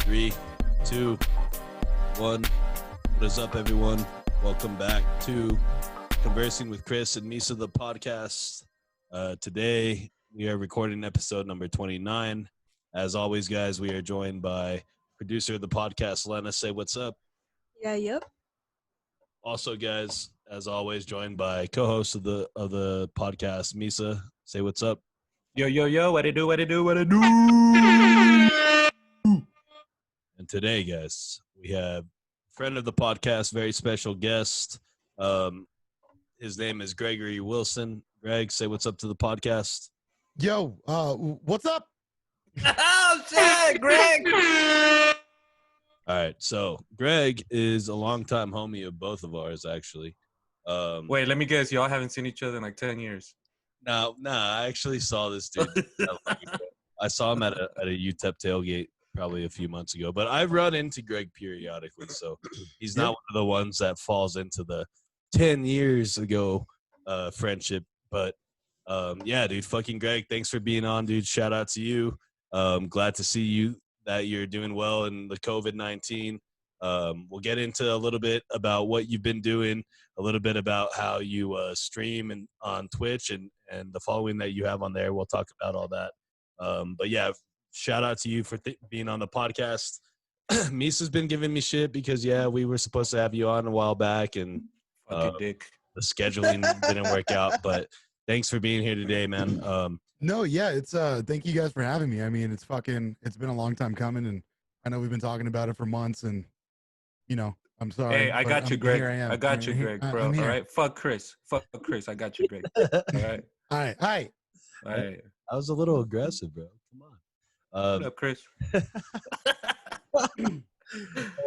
3, 2, 1. What is up, everyone? Welcome back to Conversing with Chris and Misa, the podcast. Today, we are recording episode number 29. As always, guys, we are joined by producer of the podcast, Lena. Say what's up. Yeah, yep. Also, guys, as always, joined by co-host of the podcast, Misa. Say what's up. Yo, what it do? And today, guys, we have friend of the podcast, very special guest. His name is Gregg Wilson. Greg, say what's up to the podcast. Yo, what's up? Oh, shit, Greg. All right, so Greg is a longtime homie of both of ours, actually. Wait, let me guess. Y'all haven't seen each other in like 10 years. No, I actually saw this dude. I saw him at a UTEP tailgate probably a few months ago, but I run into Greg periodically, so he's not one of the ones that falls into the 10 years ago friendship. But yeah, dude, fucking Greg, thanks for being on, dude. Shout out to you. Glad to see you that you're doing well in the COVID-19. We'll get into a little bit about what you've been doing, a little bit about how you stream and on Twitch and the following that you have on there. We'll talk about all that. But yeah, shout out to you for being on the podcast. Misa's been giving me shit because we were supposed to have you on a while back and Dick. the scheduling didn't work out. But thanks for being here today, man. No, yeah, it's thank you guys for having me. I mean, it's been a long time coming, and I know we've been talking about it for months, and I'm sorry. Hey, I got you, Greg. I got you, Here- Greg, bro. I'm All here. right, fuck Chris. I got you, Greg. All right, All right. all right. I was a little aggressive, bro. Come on. What up, Chris?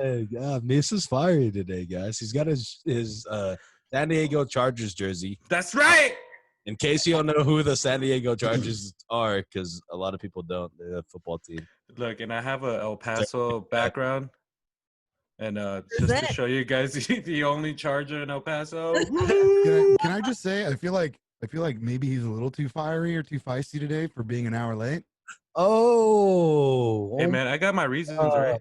Hey, Misa's fiery today, guys. He's got his San Diego Chargers jersey. That's right. In case you don't know who the San Diego Chargers are, because a lot of people don't. They're a football team. Look, and I have a El Paso background, and just to show you guys, the only Charger in El Paso. Can I just say I feel like maybe he's a little too fiery or too feisty today for being an hour late. Oh. Hey, man, I got my reasons, right?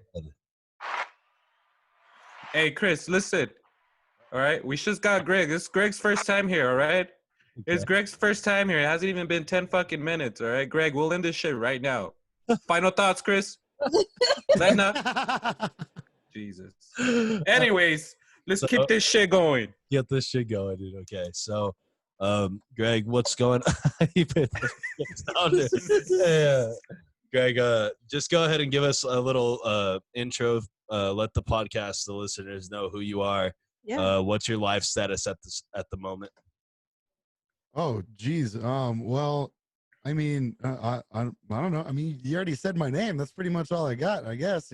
Hey, Chris, listen. All right, we just got Greg. This is Greg's first time here, all right? It's Greg's first time here. It hasn't even been 10 fucking minutes, all right? Greg, we'll end this shit right now. Final thoughts, Chris? Lena? Jesus. Anyways, let's keep this shit going. Get this shit going, dude. Okay, so, Greg, what's going on? Yeah. Greg, just go ahead and give us a little intro. Let the podcast, the listeners know who you are. Yeah. What's your life status at the moment? Oh, geez. Well, I mean, I don't know. I mean, you already said my name. That's pretty much all I got, I guess.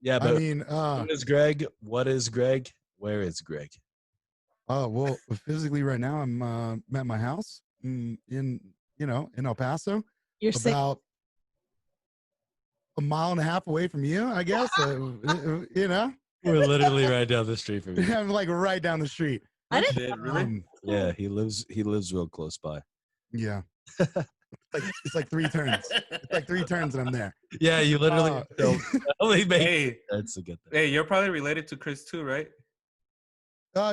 Yeah, but I mean, who is Greg? What is Greg? Where is Greg? well, physically right now I'm at my house in El Paso. You're sick. About a mile and a half away from you, I guess. We're literally right down the street from you. I'm like right down the street. I didn't. Shit, really? Yeah, he lives real close by. Yeah. It's like 3 turns. It's like 3 turns and I'm there. Yeah, you literally only make Hey, that's a good thing. hey, you're probably related to Chris too, right?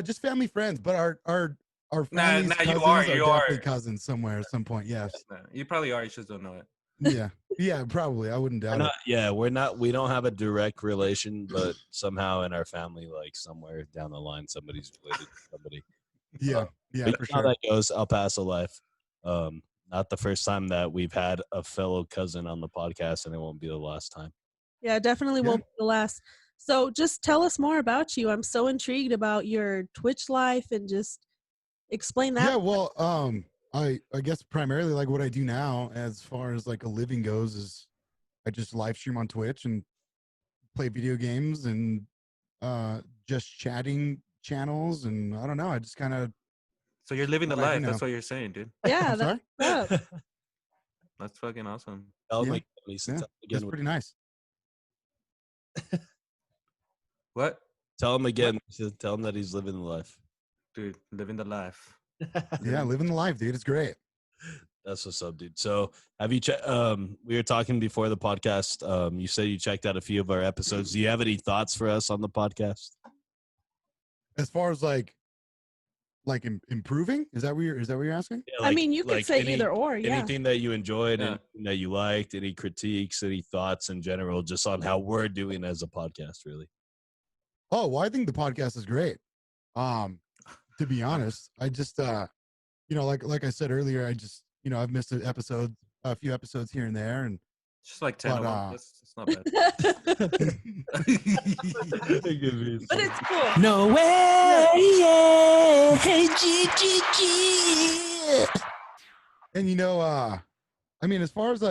Just family friends, but our Nah, families, you cousins are, are you are. definitely cousins somewhere at some point. Yes. Nah, you probably are. You just don't know it. Yeah, probably. I wouldn't doubt it. We don't have a direct relation, but somehow in our family, like somewhere down the line, somebody's related to somebody. Yeah, We know for how sure. that goes. El Paso life. Not the first time that we've had a fellow cousin on the podcast, and it won't be the last time. Yeah, definitely Yeah. won't be the last. So just tell us more about you. I'm so intrigued about your Twitch life and just explain that. Yeah, well, I guess primarily like what I do now as far as like a living goes is I just live stream on Twitch and play video games and just chatting channels, and I don't know, I just kind of So you're living the Well, I life. do That's know. what you're saying, dude. Yeah, I'm sorry? that's what's up. That's fucking awesome. Tell him Yeah. again, Lisa, Yeah, tell him that's again. pretty nice. What? Tell him again. Tell him that he's living the life. Dude, living the life. Yeah, living the life, dude. It's great. That's what's up, dude. So have you we were talking before the podcast. You said you checked out a few of our episodes. Do you have any thoughts for us on the podcast? As far as like improving, is that what you're asking? Yeah, I mean, you could say any- either or. Yeah. Anything that you enjoyed, Yeah. anything that you liked, any critiques, any thoughts in general, just on how we're doing as a podcast, really. Oh, well, I think the podcast is great. To be honest, I just like I said earlier, I just I've missed a few episodes here and there, and Just like 10 of But, them. That's not bad. But it's cool. No way! Yeah. Hey, and I mean, as far as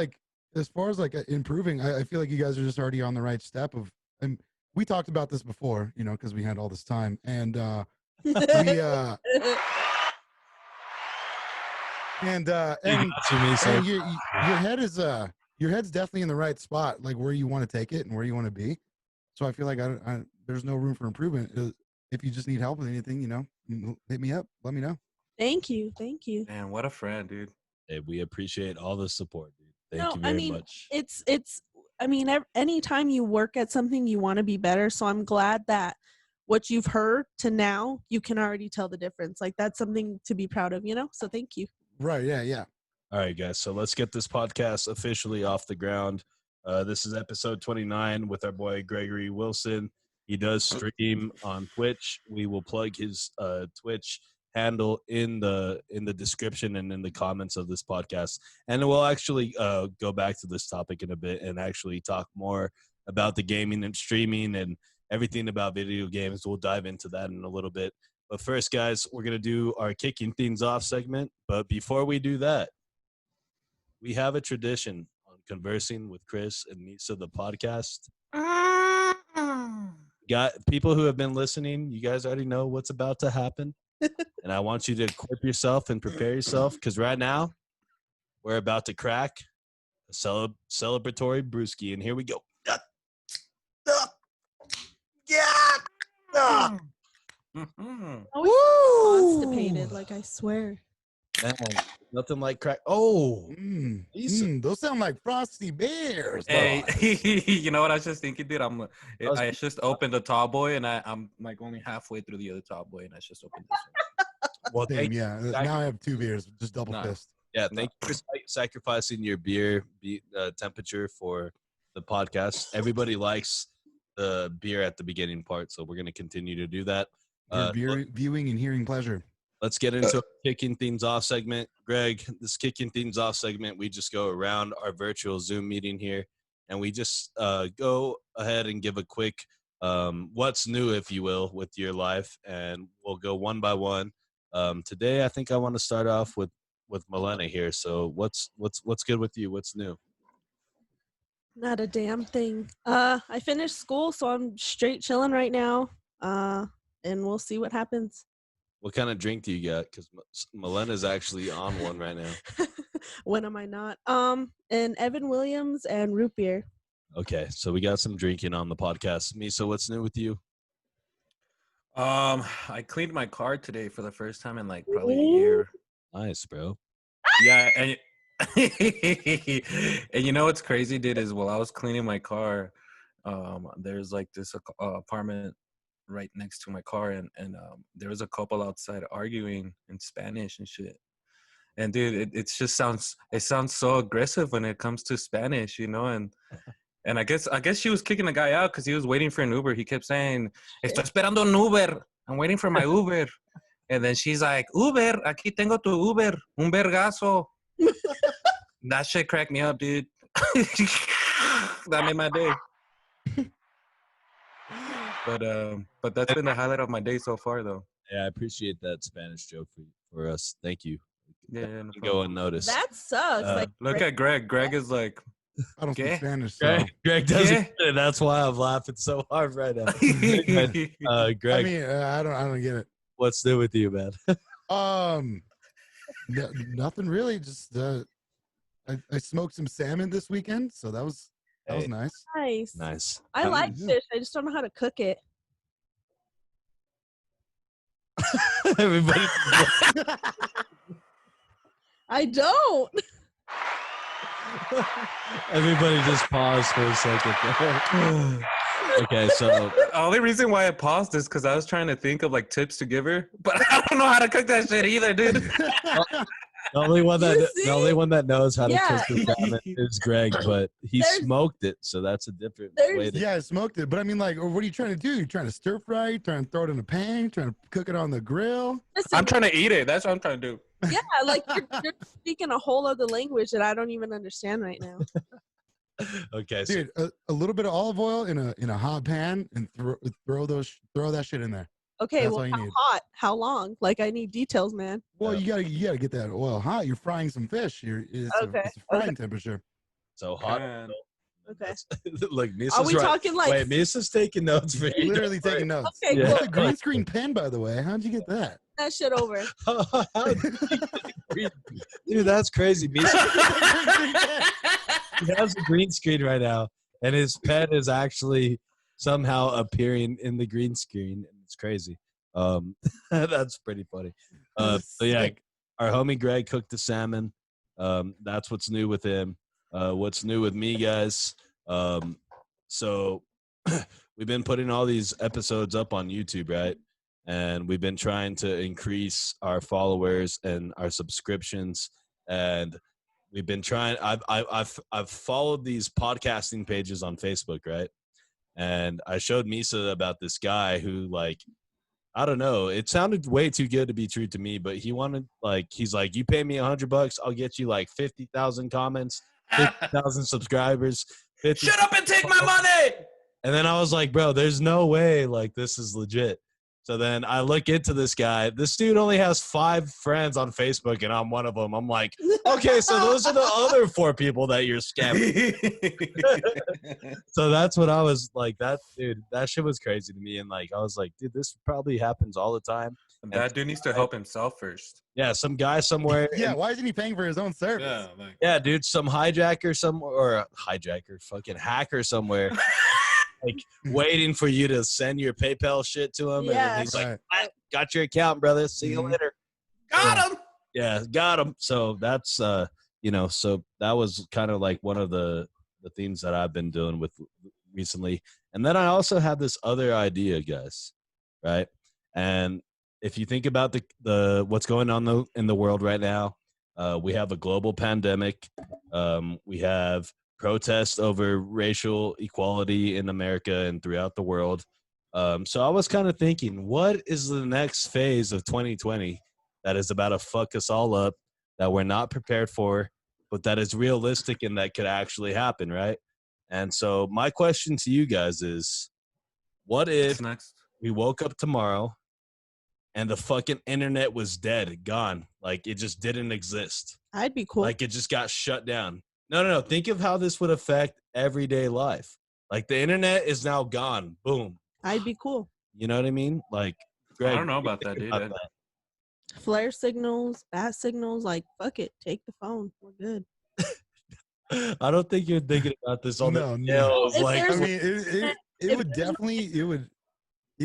improving, I feel like you guys are just already on the right step of, and we talked about this before, because we had all this time, and we and your head's definitely in the right spot, like where you want to take it and where you want to be. So I feel like there's no room for improvement. If you just need help with anything, hit me up, let me know. Thank you. Man, what a friend, dude. Hey, we appreciate all the support, dude. Thank No, you I very mean, much. It's I mean, anytime you work at something, you want to be better. So I'm glad that what you've heard to now, you can already tell the difference. Like, that's something to be proud of, So thank you. Right? Yeah. All right, guys. So let's get this podcast officially off the ground. This is episode 29 with our boy Gregory Wilson. He does stream on Twitch. We will plug his Twitch handle in the description and in the comments of this podcast. And we'll actually go back to this topic in a bit and actually talk more about the gaming and streaming and everything about video games. We'll dive into that in a little bit. But first, guys, we're going to do our kicking things off segment. But before we do that, we have a tradition on Conversing with Chris and Misa, the podcast. Got people who have been listening, you guys already know what's about to happen. And I want you to equip yourself and prepare yourself, because right now we're about to crack a celebratory brewski. And here we go. Oh, constipated, like I swear. Man, nothing like crack. Oh, Those sound like frosty bears. Hey, boss. you know what I was just thinking, dude? I just opened the tall boy, and I'm like only halfway through the other tall boy, and I just opened this one. well, Same, thank yeah. Now I have 2 beers, just double Nah. fist. Yeah, thank you for sacrificing your beer temperature for the podcast. Everybody likes the beer at the beginning part, so we're going to continue to do that. Your viewing and hearing pleasure. Let's get into kicking things off segment. Greg, this kicking things off segment, we just go around our virtual Zoom meeting here, and we just go ahead and give a quick what's new, if you will, with your life, and we'll go one by one. Today, I think I want to start off with Milena here. So what's good with you? What's new? Not a damn thing. I finished school, so I'm straight chilling right now. And we'll see what happens. What kind of drink do you got? Because Milena's actually on one right now. When am I not? And Evan Williams and root beer. Okay, so we got some drinking on the podcast. Misa, what's new with you? I cleaned my car today for the first time in like probably a year. Nice, bro. Yeah, and and you know what's crazy, dude, is while I was cleaning my car, there's like this apartment right next to my car, and there was a couple outside arguing in Spanish and shit. And dude, it just sounds so aggressive when it comes to Spanish, and I guess she was kicking the guy out because he was waiting for an Uber. He kept saying, "Estoy esperando un Uber. I'm waiting for my Uber." And then she's like, "Uber, aquí tengo tu Uber, un vergazo." That shit cracked me up, dude. That made my day. But that's been the highlight of my day so far, though. Yeah, I appreciate that Spanish joke for us. Thank you. Yeah, no Go problem. unnoticed. That sucks. Look at Greg. Greg is like, I don't Okay. speak Spanish, so. Greg doesn't. Yeah. Get it. That's why I'm laughing so hard right now. Greg, I mean, I don't get it. what's new with you, man? Nothing really. Just I smoked some salmon this weekend, so that was Hey. nice. Nice. Nice. I like Yeah. fish. I just don't know how to cook it. Everybody. I don't. Everybody just pause for a second. Okay, so The only reason why I paused is because I was trying to think of like tips to give her, but I don't know how to cook that shit either, dude. the only one You that knows how to Yeah. cook the salmon is Greg, but he There's- smoked it, so that's a different There's- way. Yeah, I smoked it, but I mean, like, what are you trying to do? You're trying to stir fry? You're trying to throw it in a pan? You're trying to cook it on the grill? Listen, I'm trying to eat it. That's what I'm trying to do. yeah, like you're speaking a whole other language that I don't even understand right now. Okay, so Dude, a little bit of olive oil in a hot pan and throw that shit in there. Okay, That's well, all you how need. hot? How long? Like, I need details, man. Well, you gotta get that oil hot. You're frying some fish. It's Okay, a frying temperature. so hot. Man. Okay. Look, Misa's Are we right. talking like? Wait, Misa's taking notes for you. Literally taking notes. Okay, Yeah. cool. It's a green screen pen, by the way. How'd you get that? That shit over. Dude, that's crazy. Misa, he has a green screen right now, and his pen is actually somehow appearing in the green screen. It's crazy. That's pretty funny. So yeah, Sick. our homie Greg cooked the salmon. That's what's new with him. What's new with me, guys? So we've been putting all these episodes up on YouTube, right? And we've been trying to increase our followers and our subscriptions. And we've been trying. I've followed these podcasting pages on Facebook, right? And I showed Misa about this guy who, like, I don't know. It sounded way too good to be true to me, but he wanted, like, he's like, you pay me $100, I'll get you like 50,000 comments, 50,000 subscribers. 50, Shut up and take my money. and then I was like, bro, there's no way like this is legit. So then I look into this guy. This dude only has 5 friends on Facebook, and I'm one of them. I'm like, okay, so those are the other 4 people that you're scamming. So that's what I was like. That dude, that shit was crazy to me. And like, I was like, dude, this probably happens all the time. That dude needs to help himself first. Yeah, some guy somewhere. Yeah, why isn't he paying for his own service? Yeah, like, Yeah, dude, some hijacker somewhere, or a hijacker, fucking hacker somewhere, like waiting for you to send your PayPal shit to him. And Yeah. then he's like, Right. "Ah, got your account, brother. See you Mhm. later. got him. Yeah, got him. So that's, so that was kind of like one of the themes that I've been doing with recently. And then I also have this other idea, guys, right? And if you think about the what's going on in the world right now, we have a global pandemic. We have protests over racial equality in America and throughout the world. So I was kind of thinking, what is the next phase of 2020 that is about to fuck us all up, that we're not prepared for, but that is realistic and that could actually happen, right? And so my question to you guys is, what if What's next? we woke up tomorrow and the fucking internet was dead, gone, like it just didn't exist, I'd be cool. like it just got shut down? No. Think of how this would affect everyday life. Like the internet is now gone. Boom. I'd be cool. You know what I mean? Like, Greg, I don't know what do you about that, think dude. about that? Flare signals, bat signals, like fuck it, take the phone. We're good. I don't think you're thinking about this on No, the no. scale of, If like, I there's- mean, it if would there's- definitely it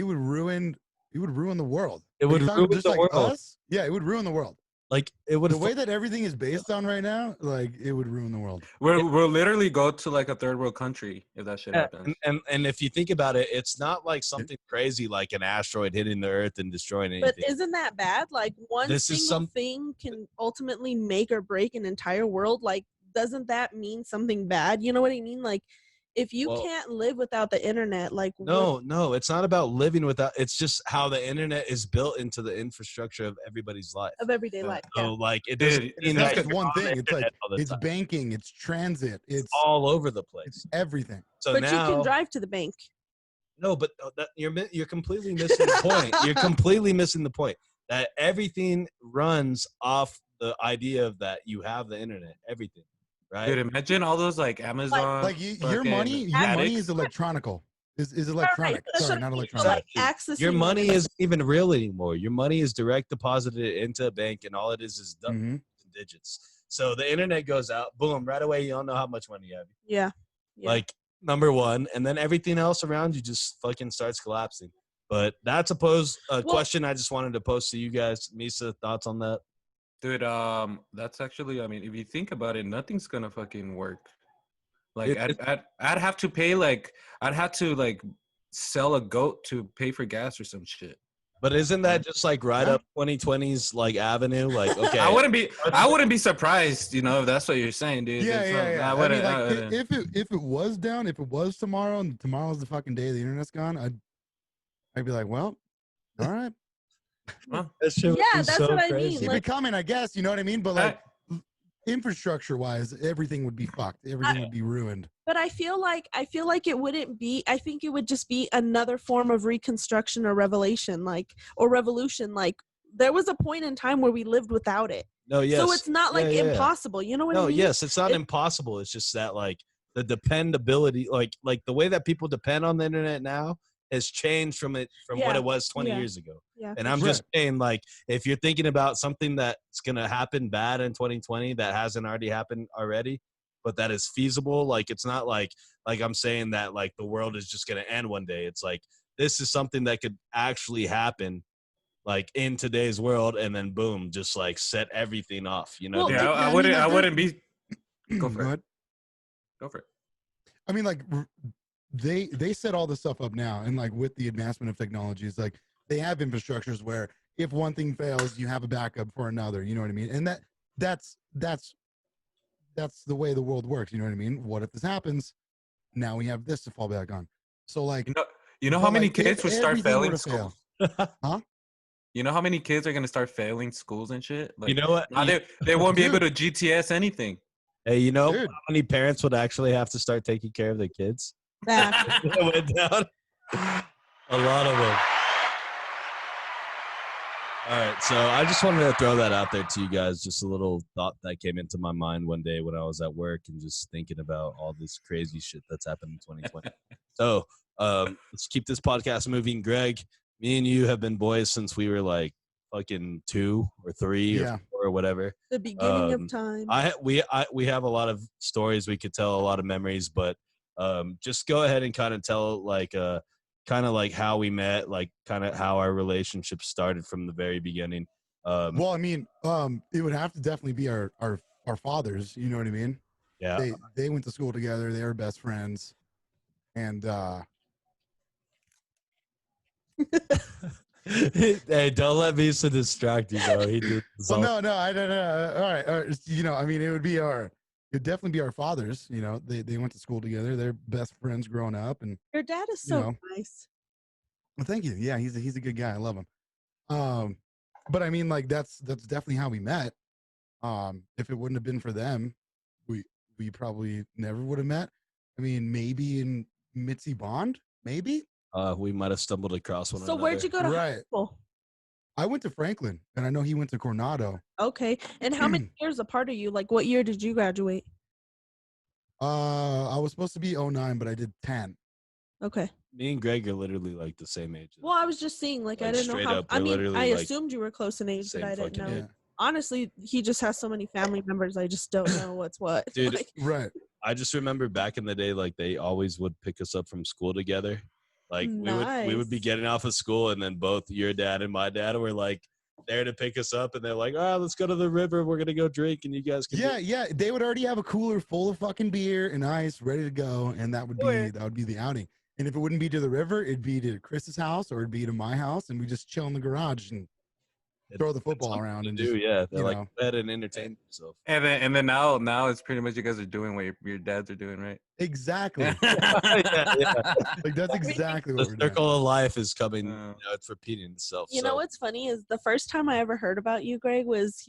would ruin the world. It would If you're talking ruin just the like world. us, yeah, it would ruin the world. like it would The way that everything is based on right now, like it would ruin the world. We'll literally go to like a third world country if that shit Yeah, happens. and if you think about it, it's not like something crazy like an asteroid hitting the earth and destroying anything. But isn't that bad? Like one This is single thing can ultimately make or break an entire world. Like, doesn't that mean something bad? You know what I mean? Like, if you Well- can't live without the internet, like No, it's not about living without. It's just how the internet is built into the infrastructure of everybody's life. of everyday Yeah. life. So Yeah. like it Dude, doesn't it's mean It's not that just you're one on the thing. It's like internet all the it's time. banking, it's transit, it's all over the place. everything. So But now, you can drive to the bank. no, but you're completely missing the point. You're completely missing the point that everything runs off the idea of that you have the internet. Everything, right? Dude, imagine all those like Amazon. Like your fucking money is addicts. electronical. Is electronic. That's Sorry, what not I mean. electronic. So, like, Exactly. accessing Your the money internet. isn't even real anymore. Your money is direct deposited into a bank, and all it is Mhm. and digits. So the internet goes out, boom, right away. You don't know how much money you have. Yeah. Yeah. Like, number one, and then everything else around you just fucking starts collapsing. But that's a question I just wanted to pose to you guys. Misa, thoughts on that? Dude, that's actually, I mean, if you think about it, nothing's gonna fucking work. Like, I'd have to pay, like, I'd have to, like, sell a goat to pay for gas or some shit. But isn't that just like right Yeah. up 2020's like avenue? Like, okay, I wouldn't be surprised, you know, if that's what you're saying, dude. Yeah, It's yeah, not- yeah. I I, wouldn't. mean, I like, wouldn't. if it was down, if it was tomorrow, and tomorrow's the fucking day the internet's gone, I'd be like, well, all right, Well, that shit would Yeah, be that's so what I mean, crazy. keep like- it coming, I guess. You know what I mean? But like, infrastructure wise, everything would be fucked. Everything would be ruined. But I feel like it wouldn't be. I think it would just be another form of reconstruction or revolution. Like there was a point in time where we lived without it. No, yes. So it's not like Yeah, yeah. impossible. You know what I No, mean? yes, it's not It- impossible. It's just that like the dependability, like the way that people depend on the internet now has changed from what Yeah, it was 20 yeah. years ago. Yeah. And for I'm sure. just saying, like, if you're thinking about something that's gonna happen bad in 2020 that hasn't already happened already, but that is feasible, like it's not like I'm saying that like the world is just gonna end one day. It's like this is something that could actually happen like in today's world, and then boom, just like set everything off. You know? Well, what I yeah, mean? I I wouldn't. mean, I like, wouldn't be. Go for Go it. ahead. Go for it. I mean, like, they set all this stuff up now, and like with the advancement of technologies, like they have infrastructures where if one thing fails, you have a backup for another. You know what I mean? And that's the way the world works. You know what I mean? What if this happens? Now we have this to fall back on. So like, You know but, how many like, kids if would start everything were failing to fail- schools? Huh? You know how many kids are gonna start failing schools and shit? Like, You know what? now they won't be able Dude. to GTS anything. Hey, you know Dude. how many parents would actually have to start taking care of their kids? That- It went down. A lot of them. All right, so I just wanted to throw that out there to you guys. Just a little thought that came into my mind one day when I was at work and just thinking about all this crazy shit that's happened in 2020. So let's keep this podcast moving. Greg, me and you have been boys since we were like fucking 2 or 3 Yeah. or 4 or whatever. the beginning Um, of time. We have a lot of stories we could tell, a lot of memories, but just go ahead and kind of tell like kind of like how we met, like kind of how our relationship started from the very beginning. well, I mean, it would have to definitely be our fathers. You know what I mean? Yeah. They went to school together. They were best friends, and Hey, don't let Misa distract you, bro. He did well, no, I don't know. All right, you know, I mean, it'd definitely be our fathers. You know, they went to school together. They're best friends growing up, and Your dad is you so know. nice. well, thank you. Yeah, he's a good guy. I love him. But I mean, like that's definitely how we met. If it wouldn't have been for them, we probably never would have met. I mean, maybe in Mitzi Bond, maybe. we might have stumbled across one So another. where'd you go to high Right. school? I went to Franklin, and I know he went to Coronado. Okay. And how many years apart are you? Like, what year did you graduate? I was supposed to be 09, but I did 10. Okay. Me and Greg are literally like the same age. Well, I was just seeing, like I Like, didn't know straight how. up, I we're mean, literally, I like, assumed you were close in age, but same I didn't fucking know. age. Honestly, he just has so many family members. I just don't know what's what. Dude, Like, Right. I just remember back in the day, like they always would pick us up from school together. Like we would be Nice. getting off of school, and then both your dad and my dad were like there to pick us up, and they're like, "All right, let's go to the river. We're gonna go drink, and you guys can." Yeah. They would already have a cooler full of fucking beer and ice ready to go, and that would be the outing. And if it wouldn't be to the river, it'd be to Chris's house or it'd be to my house, and we just chill in the garage and throw the football something around to and do. just, Yeah, they're you like know. bed and entertain yourself. And then now it's pretty much you guys are doing what your dads are doing, right? exactly. yeah. Like that's exactly The what we're doing. circle of life is coming. Oh. It's repeating itself. You know what's funny is the first time I ever heard about you, Greg, was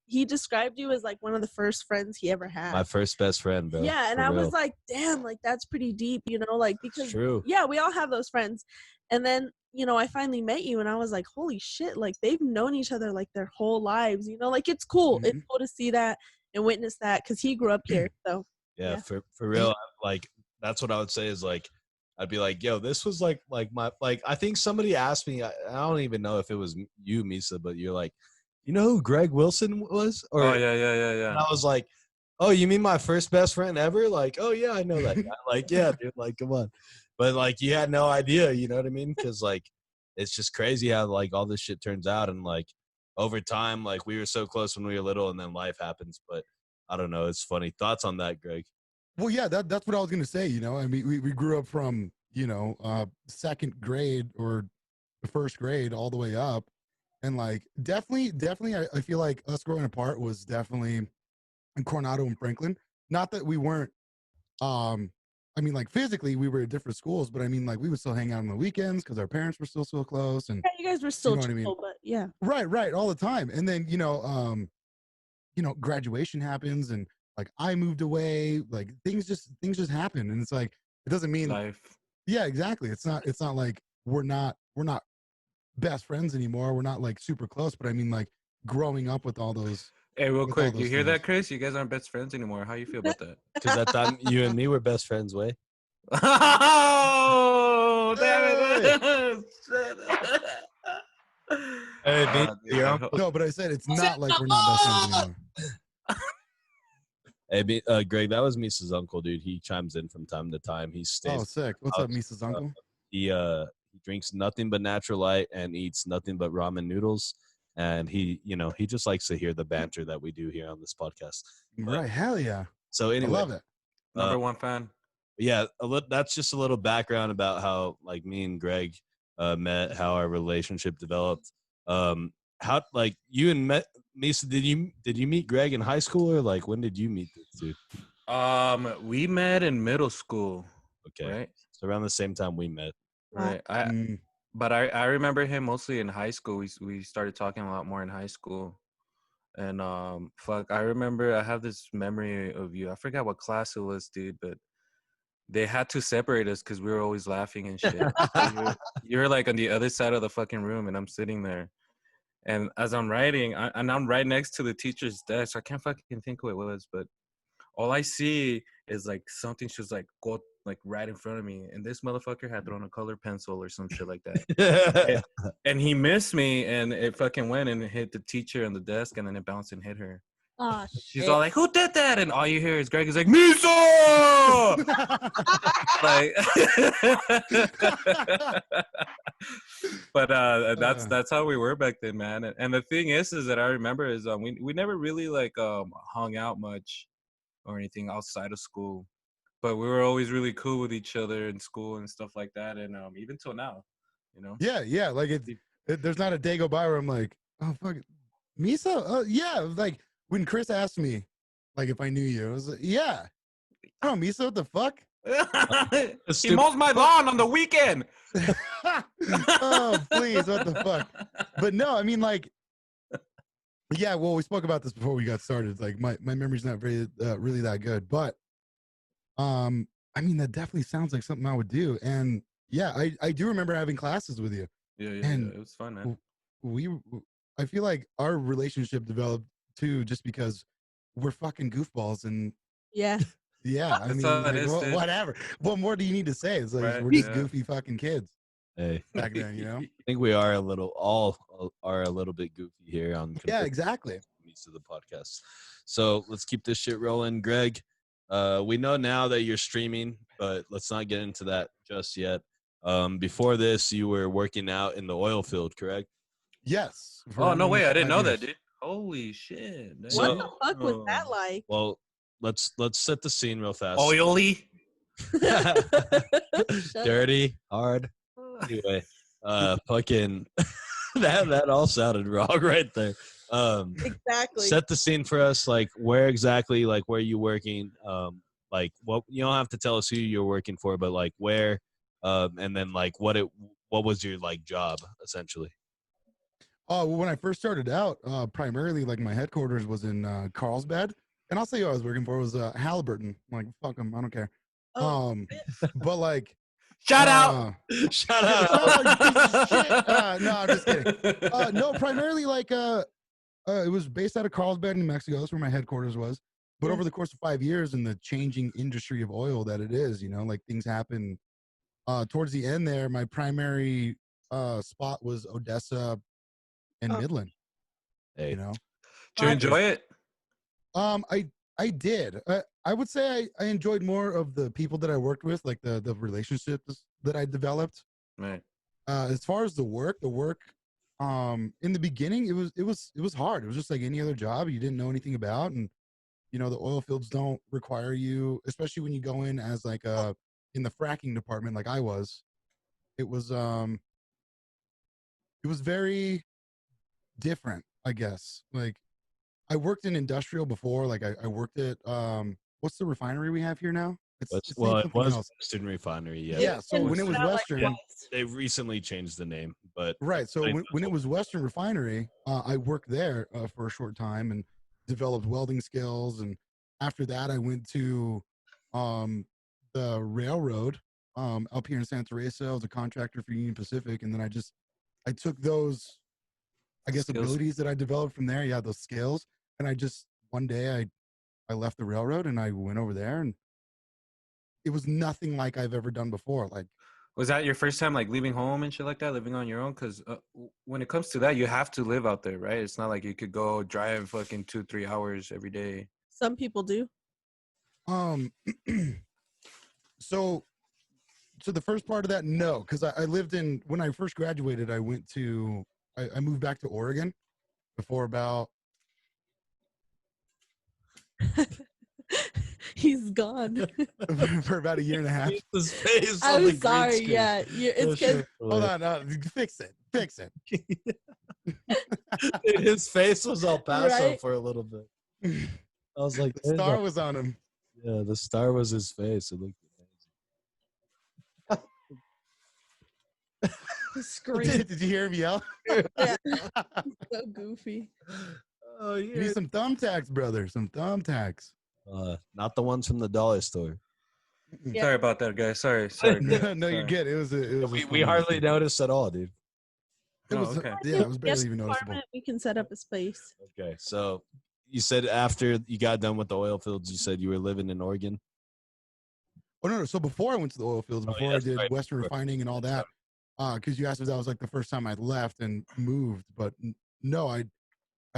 he described you as like one of the first friends he ever had. My first best friend, bro. Yeah, and for I was real. like, damn, like that's pretty deep, you know, like It's because true. yeah, we all have those friends. And then, you know, I finally met you and I was like, holy shit, like they've known each other like their whole lives, you know, like it's cool. It's cool to see that and witness that because he grew up here. So Yeah, Yeah. for real. Like that's what I would say is like I'd be like, yo, this was like my like I think somebody asked me. I don't even know if it was you, Misa, but you're like, you know who Gregg Wilson was? Or Oh yeah. and I was like, oh, you mean my first best friend ever? Like, oh yeah, I know that guy. Like, yeah, dude, like, come on. But like, you had no idea, you know what I mean? Because like, it's just crazy how like all this shit turns out, and like, over time, like we were so close when we were little, and then life happens. But I don't know. It's funny. Thoughts on that, Greg? Well, yeah, that's what I was gonna say. You know, I mean, we grew up from second grade or the first grade all the way up, and like definitely, I feel like us growing apart was definitely in Coronado and Franklin. Not that we weren't, I mean, like physically we were at different schools, but I mean, like we would still hang out on the weekends because our parents were still so close, and Yeah, you guys were still know what I chill, mean? but yeah. Right, all the time. And then graduation happens, and like I moved away, like things just happen, and it's like it doesn't mean Life. yeah, exactly. It's not like we're not best friends anymore. We're not like super close, but I mean like growing up with all those Hey, real with all quick, you those hear things. that, Chris? You guys aren't best friends anymore. How you feel about that? Because I thought you and me were best friends. Way. Oh, damn it! Hey, me, Dude, your I uncle. hope- No, but I said it's not like we're not best friends anymore. Hey, Greg, that was Misa's uncle, dude. He chimes in from time to time. He stays. Oh, sick. What's up, Misa's uncle? He drinks nothing but natural light and eats nothing but ramen noodles. And he just likes to hear the banter that we do here on this podcast. But, Right, hell yeah. so anyway, I love it. Number one fan. yeah, that's just a little background about how like me and Greg met, how our relationship developed. How like you and Misa, did you meet Greg in high school, or like when did you meet this dude? We met in middle school. Okay, Right. so around the same time we met. Right. But I remember him mostly in high school. We started talking a lot more in high school. And I remember I have this memory of you. I forgot what class it was, dude, but they had to separate us because we were always laughing and shit. You were like on the other side of the fucking room, and I'm sitting there. And as I'm writing, I'm right next to the teacher's desk. I can't fucking think who it was, but all I see is like something just like go like right in front of me, and this motherfucker had thrown a color pencil or some shit like that. And he missed me, and it fucking went and it hit the teacher on the desk, and then it bounced and hit her. Oh, She's shit. all like, "Who did that?" And all you hear is Greg is like, "Misa!" Like, but that's how we were back then, man. And the thing is that I remember is we never really like hung out much or anything outside of school, but we were always really cool with each other in school and stuff like that, and even till now, you know. Yeah, like there's not a day go by where I'm like, oh fuck it. Misa? Oh yeah, like when Chris asked me like if I knew you, I was like, yeah. Oh, Misa, what the fuck? He mows my lawn on the weekend. Oh, please, what the fuck? But no, I mean like yeah, well, we spoke about this before we got started. Like my memory's not very really that good, but I mean that definitely sounds like something I would do. And yeah, I do remember having classes with you. Yeah, And it was fun, man. I feel like our relationship developed too just because we're fucking goofballs, and Yeah. yeah, I That's mean all it like, is, dude. whatever. What more do you need to say? It's like Right, we're just yeah. goofy fucking kids Hey, back then, you know? I think we are a little bit goofy here on Yeah, exactly. to the podcast. So let's keep this shit rolling. Greg, we know now that you're streaming, but let's not get into that just yet. Before this, you were working out in the oil field, correct? Yes. Oh no way! I didn't know that, dude. dude. Holy shit! What So- the fuck was that like? Well, let's set the scene real fast. Oily. Shut Dirty, hard. Anyway, fucking that all sounded wrong right there. Exactly. Set the scene for us, like where exactly, like where you working, like what you don't have to tell us who you're working for, but like where, and then like what was your like job essentially? Oh, well, when I first started out, primarily like my headquarters was in Carlsbad, and I'll say who I was working for was Halliburton. I'm like, fuck them, I don't care. Oh, But like, Shout out! Shut shut up. up, you piece of shit. No, I'm just kidding. No, primarily like it was based out of Carlsbad, New Mexico. That's where my headquarters was. But Yeah. over the course of 5 years in the changing industry of oil that it is, you know, like things happen. Towards the end there, my primary spot was Odessa and Oh. Midland. Hey, You know, Did you enjoy it? I did. I would say I enjoyed more of the people that I worked with, like the relationships that I developed. Right. As far as the work in the beginning, it was hard. It was just like any other job you didn't know anything about, and you know the oil fields don't require you, especially when you go in as like in the fracking department, like I was. It was it was very different, I guess. Like I worked in industrial before. Like I worked at what's the refinery we have here now? It's named Well, it something was else. Western Refinery. Yeah. Yeah. So when it It's was not like Western, twice. They've recently changed the name, but right. So everybody when knows it was Western Refinery, I worked there for a short time and developed welding skills. And after that, I went to the railroad up here in Santa Teresa. I was a contractor for Union Pacific, and then I took those, I guess, Skills. abilities that I developed from there. Yeah, those skills, and I just one day I left the railroad and I went over there, and it was nothing like I've ever done before. Like, Was that your first time like leaving home and shit like that, living on your own? Because when it comes to that, you have to live out there, right? It's not like you could go drive fucking 2-3 hours every day. Some people do. um, so the first part of that, no, because I lived in when I first graduated. I went to I moved back to Oregon before about He's gone. for about a year and a half. his face on the I'm green sorry. screen. Yeah, it's because Hold on, no, fix it. Dude, his face was El Paso Right? for a little bit. I was like, The star was on him. yeah, the star was his face. It looked the screen. Did you hear him yell? Yeah, so goofy. oh You yeah. need some thumbtacks, brother. Some thumbtacks. Not the ones from the dollar store. Yeah. Sorry about that, guys. Sorry. Greg. No, you're Sorry. good. It was We hardly noticed at all, dude. It Oh, was okay. yeah, it was barely Guest even noticeable. apartment, we can set up a space. Okay, so you said after you got done with the oil fields, you said you were living in Oregon. Oh no. So before I went to the oil fields, before I yes, did right. Western Refining and all that, because you asked if that was like the first time I left and moved, but no, I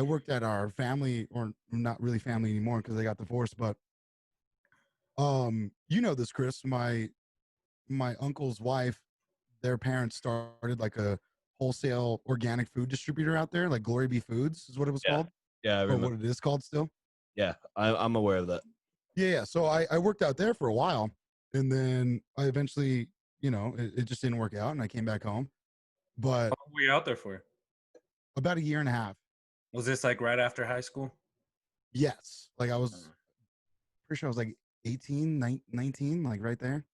worked at our family, or not really family anymore because I got divorced. But you know this, Chris, my uncle's wife, their parents started like a wholesale organic food distributor out there, like Glory Be Foods is what it was Yeah. called, Yeah, I or remember. what it is called still. Yeah, I'm aware of that. Yeah. So I worked out there for a while, and then I eventually, you know, it just didn't work out, and I came back home. But How long were you out there for? about a year and a half. Was this like right after high school? Yes. Like I was pretty sure I was like 18, 19, like right there.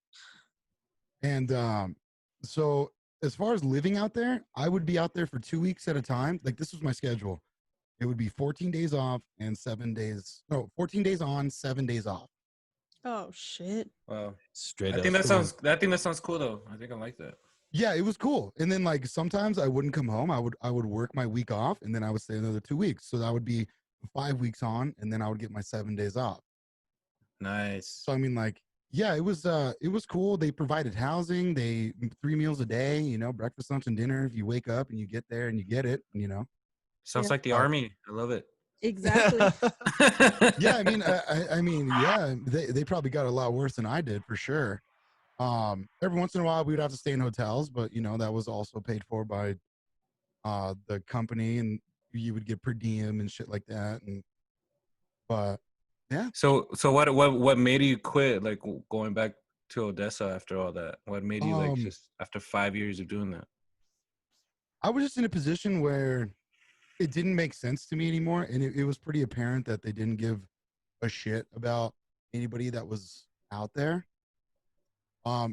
And so as far as living out there, I would be out there for 2 weeks at a time. Like this was my schedule. It would be 14 days off and 14 days on, 7 days off. Oh shit. Wow. Straight I up. think that sounds cool though. I think I like that. Yeah, it was cool. And then like sometimes I wouldn't come home. I would work my week off, and then I would stay another 2 weeks. So that would be 5 weeks on, and then I would get my 7 days off. Nice. So I mean, like, yeah, it was cool. They provided housing, 3 meals a day, you know, breakfast, lunch, and dinner. If you wake up and you get there and you get it, you know. Sounds Yeah. like the army. I love it. Exactly. Yeah, I mean, I mean, yeah, they probably got a lot worse than I did for sure. Every once in a while we would have to stay in hotels, but you know that was also paid for by the company, and you would get per diem and shit like that. And but yeah, So what made you quit? Like going back to Odessa after all that? What made you like just after 5 years of doing that? I was just in a position where it didn't make sense to me anymore, and it was pretty apparent that they didn't give a shit about anybody that was out there.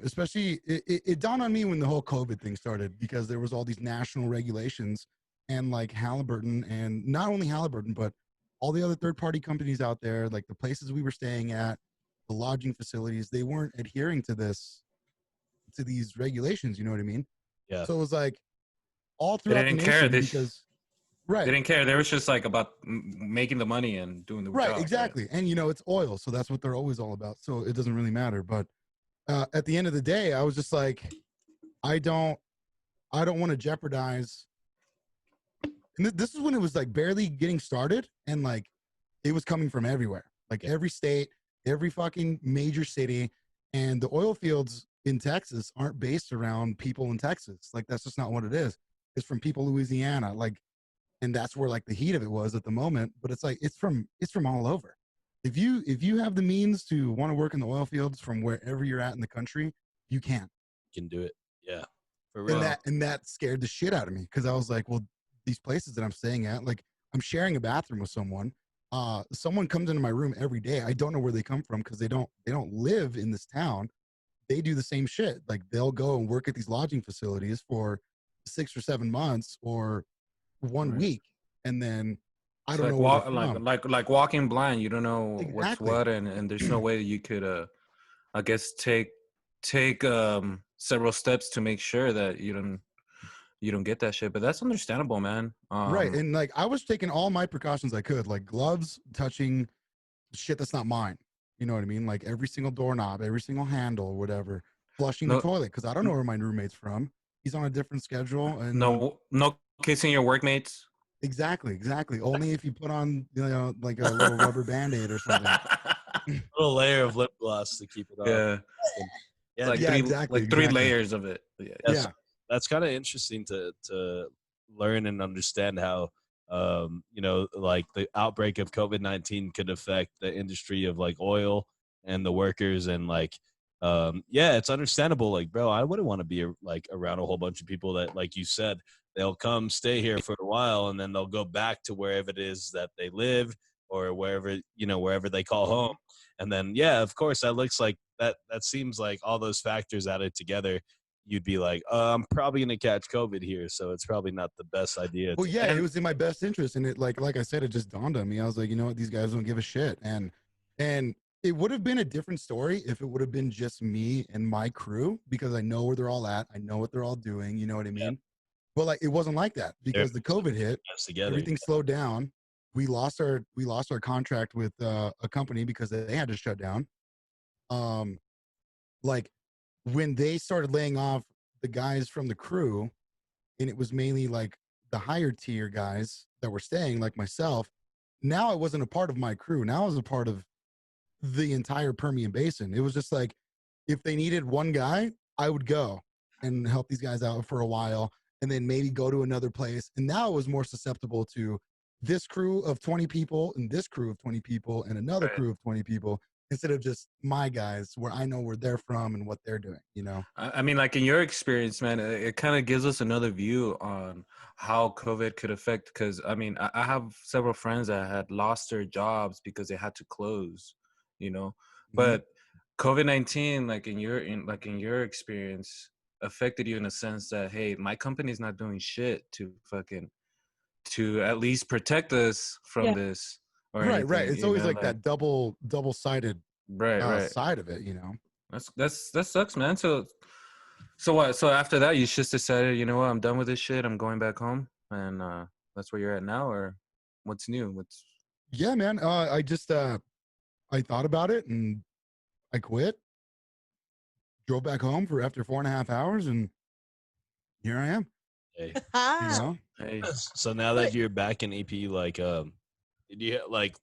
Especially it dawned on me when the whole COVID thing started, because there was all these national regulations, and like Halliburton, and not only Halliburton, but all the other third-party companies out there, like the places we were staying at, the lodging facilities, they weren't adhering to these regulations. You know what I mean? Yeah. So it was like all They throughout the didn't care. nation, because right. They didn't care. They was just like about making the money and doing the Right, job, exactly. And you know, it's oil, so that's what they're always all about. So it doesn't really matter. But at the end of the day, I was just like, I don't want to jeopardize. And this is when it was like barely getting started, and like it was coming from everywhere, like every state, every fucking major city, and the oil fields in Texas aren't based around people in Texas. Like that's just not what it is. is from people in Louisiana, like, and that's where like the heat of it was at the moment. But it's like it's from all over. If you have the means to want to work in the oil fields from wherever you're at in the country, you can. Can do it. Yeah, for real. And that scared the shit out of me because I was like, well, these places that I'm staying at, like I'm sharing a bathroom with someone. Someone comes into my room every day. I don't know where they come from because they don't live in this town. They do the same shit. Like they'll go and work at these lodging facilities for 6 or 7 months or 1 week, and then I don't know where they're from. like walking blind. You don't know what's Exactly. what, and there's no way you could I guess take several steps to make sure that you don't get that shit. But that's understandable, man. Right. And like I was taking all my precautions I could, like gloves, touching shit that's not mine. You know what I mean? Like every single doorknob, every single handle, whatever. Flushing the toilet because I don't know where my roommate's from. He's on a different schedule. And no kissing your workmates. Exactly. Only if you put on, you know, like a little rubber Band-Aid or something. A little layer of lip gloss to keep it on. Yeah, like three layers of it. Yeah. That's kind of interesting to learn and understand how you know, like the outbreak of COVID-19 could affect the industry of like oil and the workers, and like yeah, it's understandable. Like, bro, I wouldn't want to be like around a whole bunch of people that, like you said, they'll come stay here for a while and then they'll go back to wherever it is that they live or wherever, you know, wherever they call home. And then, yeah, of course, that looks like that seems like all those factors added together, you'd be like, I'm probably going to catch COVID here. So it's probably not the best idea. Well, yeah, it was in my best interest. And it, like I said, it just dawned on me. I was like, you know what? These guys don't give a shit. And it would have been a different story if it would have been just me and my crew, because I know where they're all at. I know what they're all doing. You know what I mean? But like, it wasn't like that because the COVID hit, everything slowed down. We lost our contract with a company because they had to shut down. Like when they started laying off the guys from the crew, and it was mainly like the higher tier guys that were staying, like myself. Now I wasn't a part of my crew. Now I was a part of the entire Permian Basin. It was just like, if they needed one guy, I would go and help these guys out for a while and then maybe go to another place. And now it was more susceptible to this crew of 20 people and this crew of 20 people and another crew of 20 people, instead of just my guys where I know where they're from and what they're doing, you know? I mean, like in your experience, man, it kind of gives us another view on how COVID could affect, because I mean, I have several friends that had lost their jobs because they had to close, you know, but COVID-19, like in your experience, affected you in a sense that, hey, my company's not doing shit to at least protect us from this. Right. It's always like that double-sided side of it, you know. That sucks, man. So what? So after that, you just decided, you know what, I'm done with this shit. I'm going back home, and that's where you're at now, or what's new? Yeah, man. I just I thought about it and I quit. Drove back home after 4.5 hours, and here I am. Hey. You know? Hey. So now that you're back in EP, like, did you like?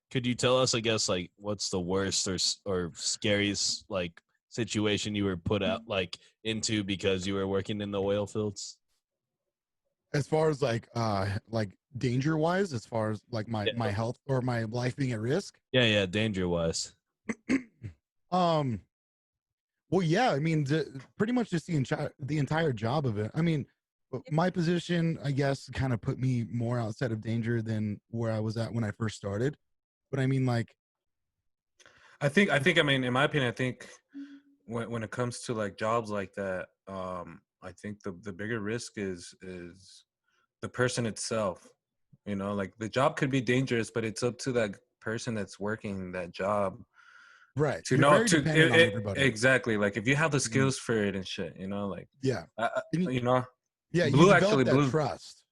Could you tell us, I guess, like, what's the worst or scariest like situation you were put out like into because you were working in the oil fields? As far as like danger wise, as far as like my health or my life being at risk. Yeah, danger wise. Well, yeah, I mean, pretty much just the entire job of it. I mean, my position, I guess, kind of put me more outside of danger than where I was at when I first started. But I mean, like, I think, I mean, in my opinion, I think when it comes to like jobs like that, I think the bigger risk is the person itself. You know, like the job could be dangerous, but it's up to that person that's working that job. Right. To You're know very dependent on everybody. Exactly. Like if you have the skills for it and shit, you know, like, yeah, you know, yeah, Blue you actually develop that trust.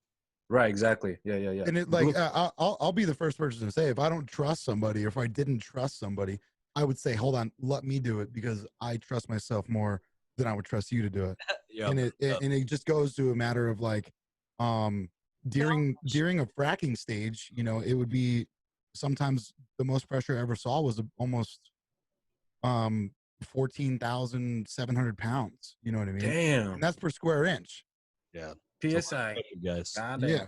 Right, exactly. Yeah. And it like I'll be the first person to say, if I don't trust somebody, or if I didn't trust somebody, I would say, hold on, let me do it, because I trust myself more than I would trust you to do it. And it just goes to a matter of like, during a fracking stage, you know, it would be sometimes the most pressure I ever saw was almost 14,700 pounds. You know what I mean? Damn. And that's per square inch. Yeah. PSI. Guys. Yeah.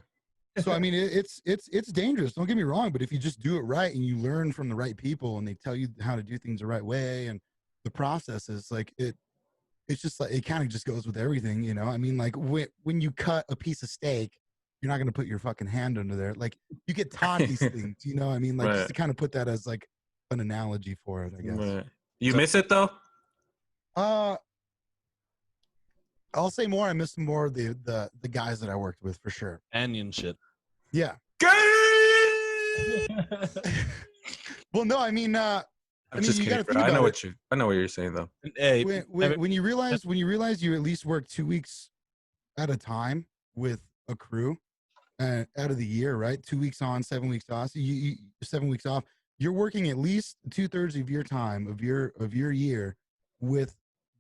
So I mean, it's dangerous. Don't get me wrong, but if you just do it right and you learn from the right people and they tell you how to do things the right way and the processes, like it's just like it kind of just goes with everything, you know. I mean, like when you cut a piece of steak, you're not gonna put your fucking hand under there. Like you get taught these things, you know. I mean, like just to kind of put that as like an analogy for it, I guess. Right. You miss it though? I'll say more. I miss more of the guys that I worked with for sure. Onion shit. Yeah. Well, no, I mean, I'm just you kidding, gotta bro. think I know about what I know what you're saying though. Hey, when you realize you at least work 2 weeks at a time with a crew out of the year, right? 2 weeks on, 7 weeks off. So you 7 weeks off. You're working at least 2/3 of your time of your year with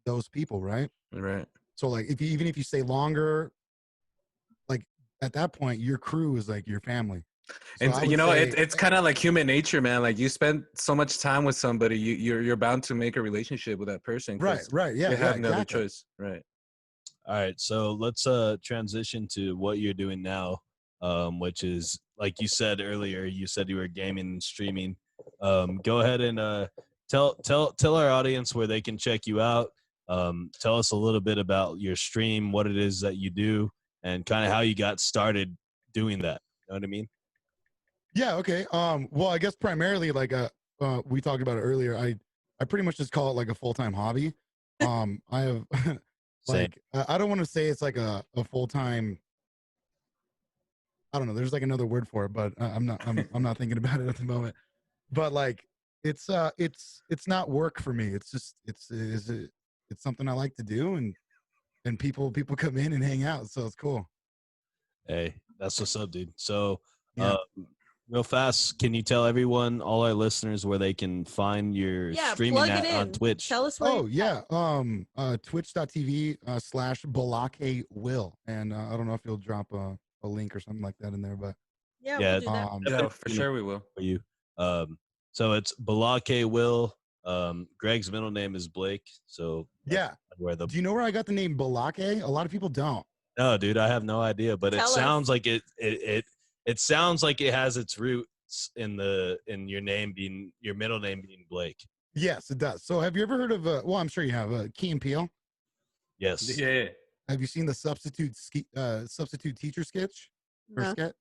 those people, right? Right. So like even if you stay longer, like at that point, your crew is like your family. So And I would you know, say- it's kind of like human nature, man. Like you spend so much time with somebody, you're bound to make a relationship with that person. 'cause right, yeah, you have no other exactly. choice, right? all right, so let's transition to what you're doing now, which is like you said earlier. You said you were gaming and streaming. Go ahead and tell our audience where they can check you out. Tell us a little bit about your stream, what it is that you do, and kind of how you got started doing that. You know what I mean? Yeah, okay. Well, I guess primarily like we talked about it earlier. I pretty much just call it like a full-time hobby. I have Same. like I don't want to say it's like a full-time. I don't know. There's like another word for it, but I'm not thinking about it at the moment. But like it's not work for me. It's just it's something I like to do, and people come in and hang out, so it's cool. Hey, that's what's up, dude. So, Yeah. real fast, can you tell everyone, all our listeners, where they can find your streaming plug at it on in. Twitch? Tell us where. Oh yeah. Twitch.tv /Balake Will. And I don't know if you'll drop a link or something like that in there, but Yeah, Yeah, we'll do that. Yeah, for sure we will. For you. So it's Balake Will. Greg's middle name is Blake. So yeah. where the Do you know where I got the name Balake? A lot of people don't. no, dude, I have no idea, but Tell it us. sounds like it sounds like it has its roots in your name being your middle name being Blake. Yes, it does. So have you ever heard of well, I'm sure you have Key and Peele? Yes. Yeah. Have you seen the substitute teacher sketch or No. sketch?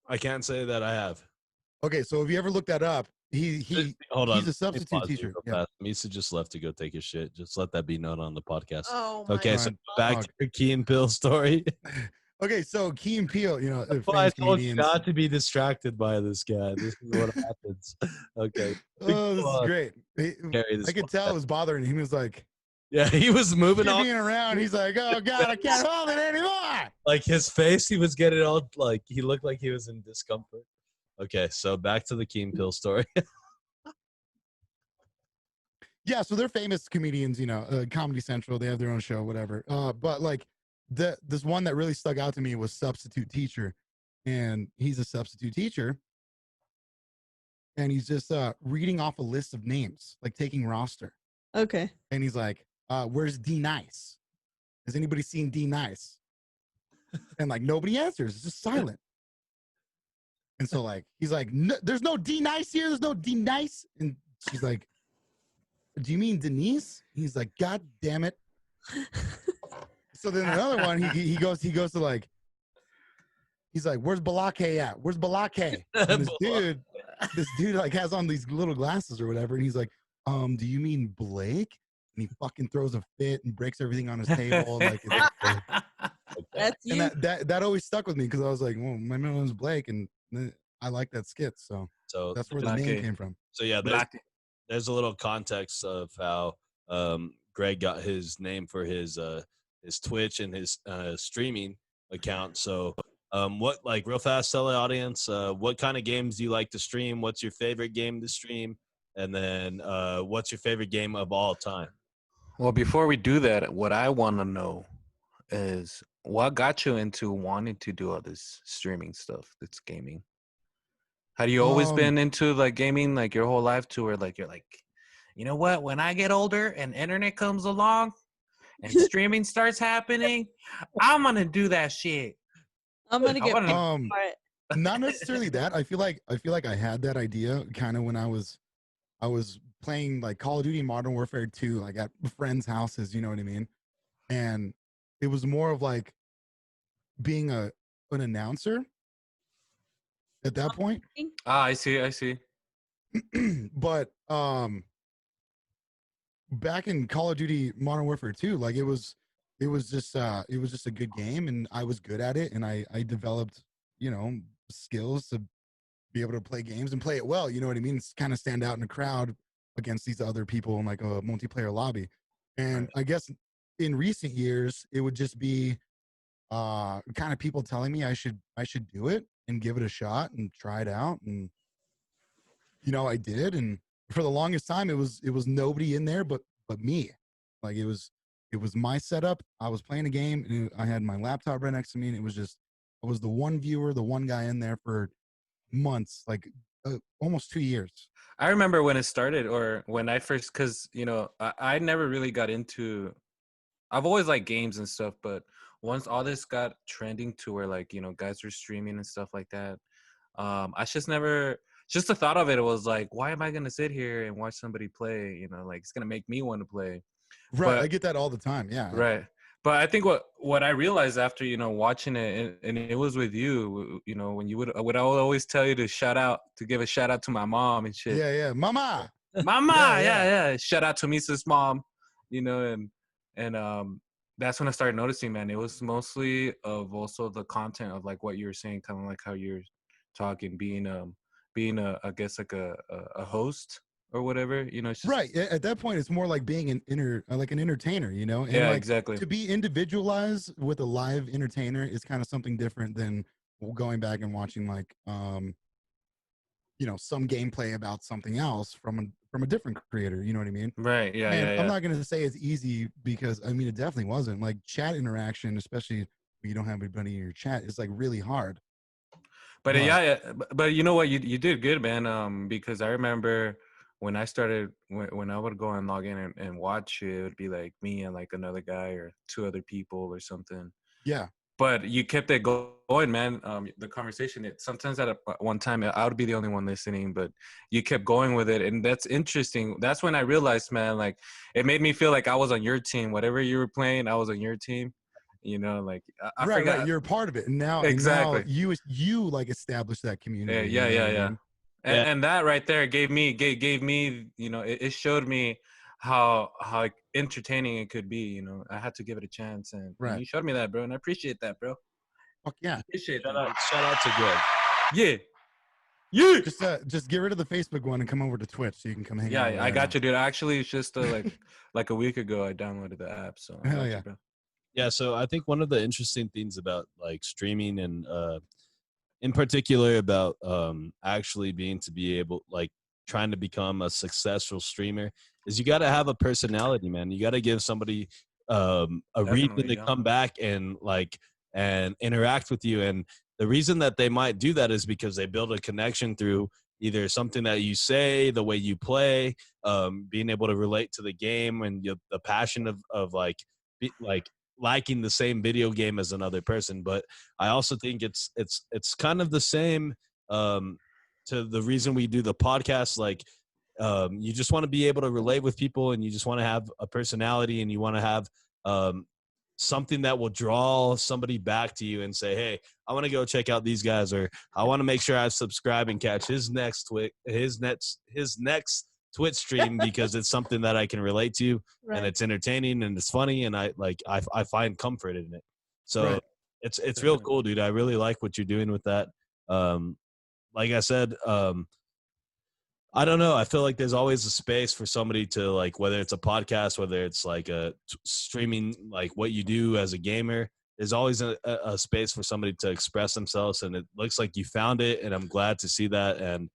I can't say that I have. Okay, so have you ever looked that up? Hold on. He's a substitute Pause you teacher. real Yeah. fast. Misa just left to go take his shit. Just let that be known on the podcast. Oh my Okay, God. so Fine. back to your Key and Peele story. Okay, so Key and Peele, you know, That's why I famous told you comedians. not to be distracted by this guy. This is what happens. Okay. Oh, this is great. Carry this I could tell it was bothering him. He was like, Yeah, he was moving on. being around. He's like, oh God, I can't hold it anymore. Like his face, he was getting all like he looked like he was in discomfort. Okay, so back to the Key and Peele story. Yeah, so they're famous comedians, you know, Comedy Central. They have their own show, whatever. But like this one that really stuck out to me was Substitute Teacher, and he's a substitute teacher, and he's just reading off a list of names, like taking roster, Okay. and he's like, "Where's D Nice? Has anybody seen D Nice?" And like nobody answers. It's just silent. And so like he's like, no, "There's no D Nice here. There's no D Nice." And she's like, "Do you mean Denise?" He's like, "God damn it." So then another one, he goes to like, he's like, "Where's Balake at? Where's Balake?" And this dude like has on these little glasses or whatever, and he's like, "Do you mean Blake?" And he fucking throws a fit and breaks everything on his table. Like, That's you. and that always stuck with me because I was like, "Well, my middle name's Blake," and I like that skit, so that's where the name Blake. came from. So yeah, there's a little context of how Gregg got his name for his Twitch and his streaming account. So what, like, real fast, tell the audience what kind of games do you like to stream? What's your favorite game to stream? And then what's your favorite game of all time? Well, before we do that, what I want to know is what got you into wanting to do all this streaming stuff, this gaming? Have you always been into like gaming like your whole life to where like you're like, you know what, when I get older and internet comes along and streaming starts happening, I'm gonna do that shit. I'm gonna I get wanna- paid Um, for it. not necessarily that. I feel like I had that idea kind of when I was playing like Call of Duty Modern Warfare 2, like at friends' houses, you know what I mean? And it was more of like being an announcer at that point. I see. But back in Call of Duty Modern Warfare 2, like it was just a good game and I was good at it and I developed, you know, skills to be able to play games and play it well, you know what I mean? Kind of stand out in a crowd against these other people in like a multiplayer lobby. And I guess in recent years it would just be kind of people telling me I should do it and give it a shot and try it out. And you know, I did. And for the longest time it was nobody in there but me. Like it was my setup. I was playing a game and I had my laptop right next to me and it was just I was the one viewer, the one guy in there for months, like almost 2 years. I remember when it started, or when I first, because you know, I never really got into. I've always liked games and stuff, but once all this got trending to where like, you know, guys were streaming and stuff like that, I just never. Just the thought of it was like, why am I gonna sit here and watch somebody play? You know, like it's gonna make me want to play. Right. But- I get that all the time. Yeah. Right. But I think what I realized after, you know, watching it, and it was with you, you know, when you would I would always tell you to give a shout out to my mom and shit. Yeah. Yeah. Mama. Mama, Yeah, yeah. Shout out to Misa's mom, you know, and that's when I started noticing, man. It was mostly of also the content of like what you were saying, kind of like how you're talking, being a I guess like a host or whatever, you know. It's just, Right. At that point, it's more like being an entertainer, you know? And yeah, like exactly. to be individualized with a live entertainer is kind of something different than going back and watching like you know, some gameplay about something else from a different creator, you know what I mean? Right. Yeah. And yeah. Yeah. I'm not gonna say it's easy because I mean it definitely wasn't. Like chat interaction, especially when you don't have anybody in your chat, is like really hard. But But- yeah, but you know what, you did good, man. Because I remember when I started, when I would go and log in and watch it, it would be like me and like another guy or two other people or something. Yeah. But you kept it going, man. The conversation. Sometimes at one time I would be the only one listening, but you kept going with it, and that's interesting. That's when I realized, man, like it made me feel like I was on your team. Whatever you were playing, I was on your team. You know, like I right, forgot. right. You're a part of it. And now, Exactly. and now you like establish that community. Yeah. you know what I mean? And that right there gave me, you know, it showed me how entertaining it could be. You know, I had to give it a chance, and Right. you showed me that, bro, and I appreciate that, bro. Fuck yeah. Appreciate Shout that. out, shout out to Greg. Yeah. Yeah. Just get rid of the Facebook one and come over to Twitch so you can come hang Yeah, out. I got you, dude. Actually, it's just like a week ago I downloaded the app, so I Hell got yeah. you, bro. Yeah, so I think one of the interesting things about like streaming and in particular about actually being to be able like trying to become a successful streamer is you got to have a personality, man. You got to give somebody a reason Definitely, to yeah. come back and like and interact with you. And the reason that they might do that is because they build a connection through either something that you say, the way you play, being able to relate to the game, and the passion of like liking the same video game as another person. But I also think it's kind of the same to the reason we do the podcast. Like you just want to be able to relate with people, and you just want to have a personality, and you want to have something that will draw somebody back to you and say, hey, I want to go check out these guys, or I want to make sure I subscribe and catch his next Twitch stream because it's something that I can relate to. Right. And it's entertaining and it's funny, and I find comfort in it. So Right. it's real cool, dude. I really like what you're doing with that. Like I said, I don't know. I feel like there's always a space for somebody to like, whether it's a podcast, whether it's like a streaming, like what you do as a gamer. There's always a space for somebody to express themselves, and it looks like you found it. And I'm glad to see that. And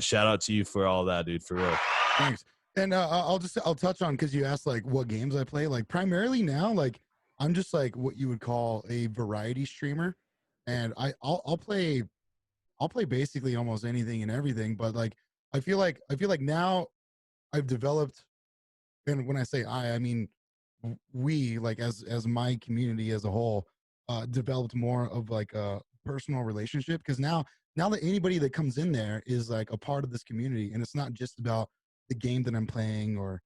shout out to you for all that, dude. For real. Thanks. And I'll touch on, because you asked like what games I play. Like primarily now, like I'm just like what you would call a variety streamer, and I'll play basically almost anything and everything. But like I feel like now I've developed, and when I say I mean we like as my community as a whole developed more of like a personal relationship, because now that anybody that comes in there is like a part of this community, and it's not just about the game that I'm playing or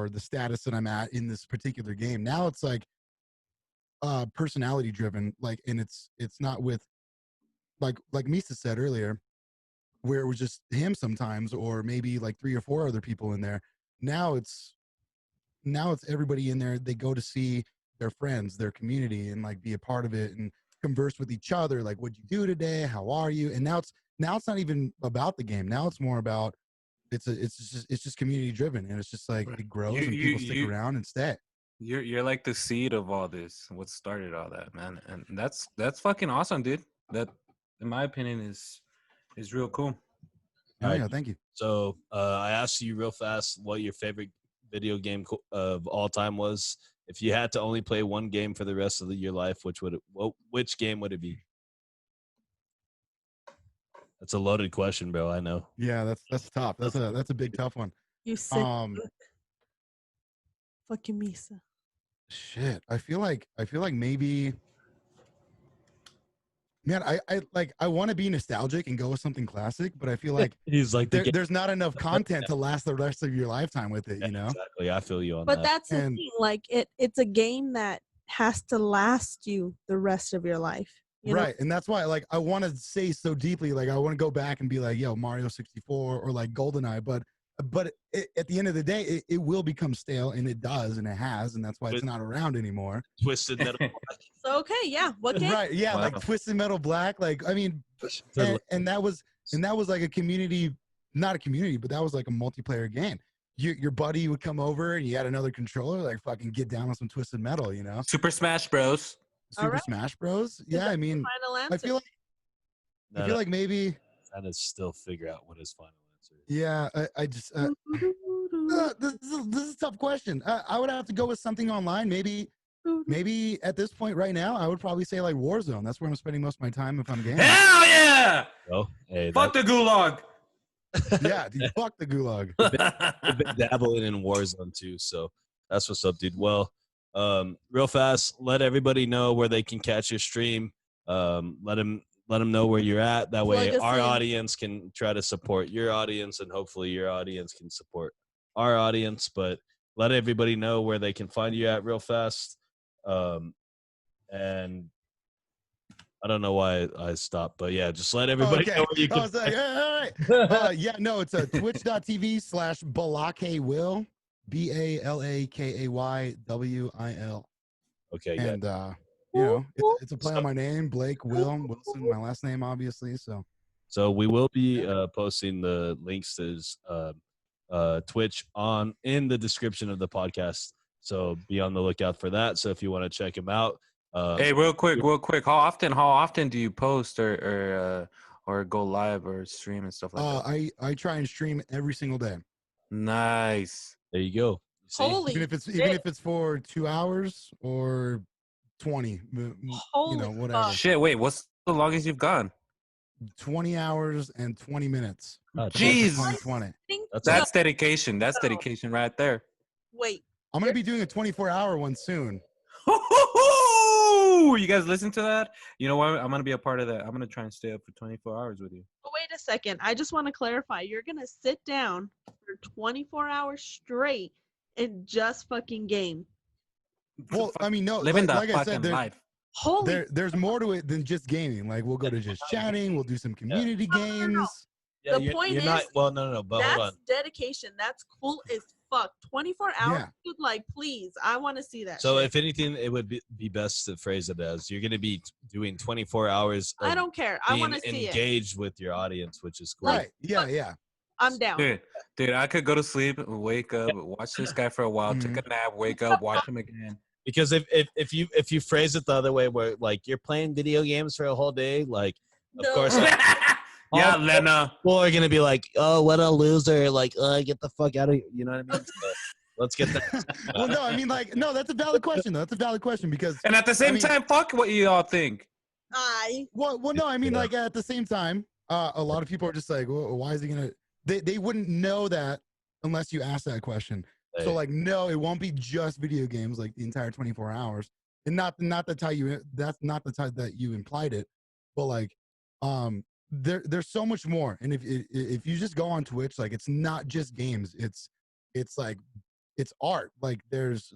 the status that I'm at in this particular game. Now it's like personality driven, like, and it's not with like Misa said earlier, where it was just him sometimes, or maybe like 3 or 4 other people in there. Now it's everybody in there. They go to see their friends, their community, and like be a part of it and converse with each other. Like, what'd you do today? How are you? And now it's not even about the game. Now it's more about it's just community driven, and it's just like it grows and people stick around and stay. You're like the seed of all this. What started all that, man? And that's fucking awesome, dude. That, in my opinion, is real cool. Oh, yeah, thank you. So I asked you real fast what your favorite video game of all time was. If you had to only play one game for the rest of your life, which game would it be? That's a loaded question, bro. I know. Yeah, that's tough. That's a big tough one. You sick. Fucking Misa. Shit. I feel like maybe, man, I want to be nostalgic and go with something classic, but I feel like he's like there's not enough content to last the rest of your lifetime with it, you know? Exactly. I feel you on but that. But that's the thing. Like it's a game that has to last you the rest of your life. You know? Right. And that's why, like, I want to say so deeply, like, I want to go back and be like, yo, Mario 64 or like GoldenEye, but at the end of the day, it will become stale, and it does, and it has, and that's why it's not around anymore. Twisted Metal Black. So, okay, yeah. What game? Right, yeah, wow. Like Twisted Metal Black. Like, I mean, and that was like a community, not a community, but that was like a multiplayer game. Your buddy would come over, and you had another controller, like fucking get down on some Twisted Metal, you know? Super Smash Bros. Smash Bros. Yeah, I mean, I feel like maybe trying to still figure out what his final answer is. Yeah, I just this is a tough question. I would have to go with something online. Maybe at this point right now, I would probably say like Warzone. That's where I'm spending most of my time if I'm gaming. Hell yeah! Oh, hey, fuck the gulag. Yeah, dude, fuck the gulag. I've been dabbling in Warzone too, so that's what's up, dude. Well, real fast, let everybody know where they can catch your stream. Let them know where you're at. That way our audience can try to support your audience, and hopefully your audience can support our audience. But let everybody know where they can find you at real fast. And I don't know why I stopped, but yeah, just let everybody know where you can. I was like, all right. Yeah, no, it's twitch.tv/BalakayWill, BalakayWill. Okay, and you know, it's a play on my name, Blake Wilson, my last name, obviously. So we will be posting the links to Twitch in the description of the podcast. So be on the lookout for that. So if you want to check him out. Hey, real quick. How often do you post or go live or stream and stuff like that? I try and stream every single day. Nice. There you go. Holy even if it's for 2 hours or 20, Holy you know, whatever. Shit, wait, what's the longest you've gone? 20 hours and 20 minutes. Jeez. 2020. That's dedication. That's dedication right there. Wait. I'm going to be doing a 24-hour one soon. You guys listen to that? You know what? I'm going to be a part of that. I'm going to try and stay up for 24 hours with you. But wait a second. I just want to clarify. You're going to sit down for 24 hours straight and just fucking game. Well, I mean, no, living like the I said, life. There's more to it than just gaming. Like, we'll go to just chatting. We'll do some community games. No. Yeah, the point is, not, well, no, but that's hold on. dedication. That's cool as fuck. 24 hours, Yeah. dude, like, please, I want to see that. So shit. if anything, it would be best to phrase it as you're going to be doing 24 hours. I don't care. I want to see it. Engaged with your audience, which is cool. Right. Yeah. I'm down. Dude, I could go to sleep, wake up, watch this guy for a while, take a nap, wake up, watch him again. Because if you phrase it the other way, where like you're playing video games for a whole day, like of course, yeah, Lena. People are gonna be like, "Oh, what a loser!" Like, get the fuck out of here. You know what I mean? So, let's get that. Well, no, I mean, like, no, that's a valid question. That's a valid question because. And at the same time, fuck what you all think. Well, no, I mean, like at the same time, a lot of people are just like, well, why is he gonna? They wouldn't know that unless you ask that question. Hey. So like, no, it won't be just video games like the entire 24 hours. And not that's how you that's not the type that you implied it, but like there's so much more. And if you just go on Twitch, like it's not just games, it's like it's art. Like there's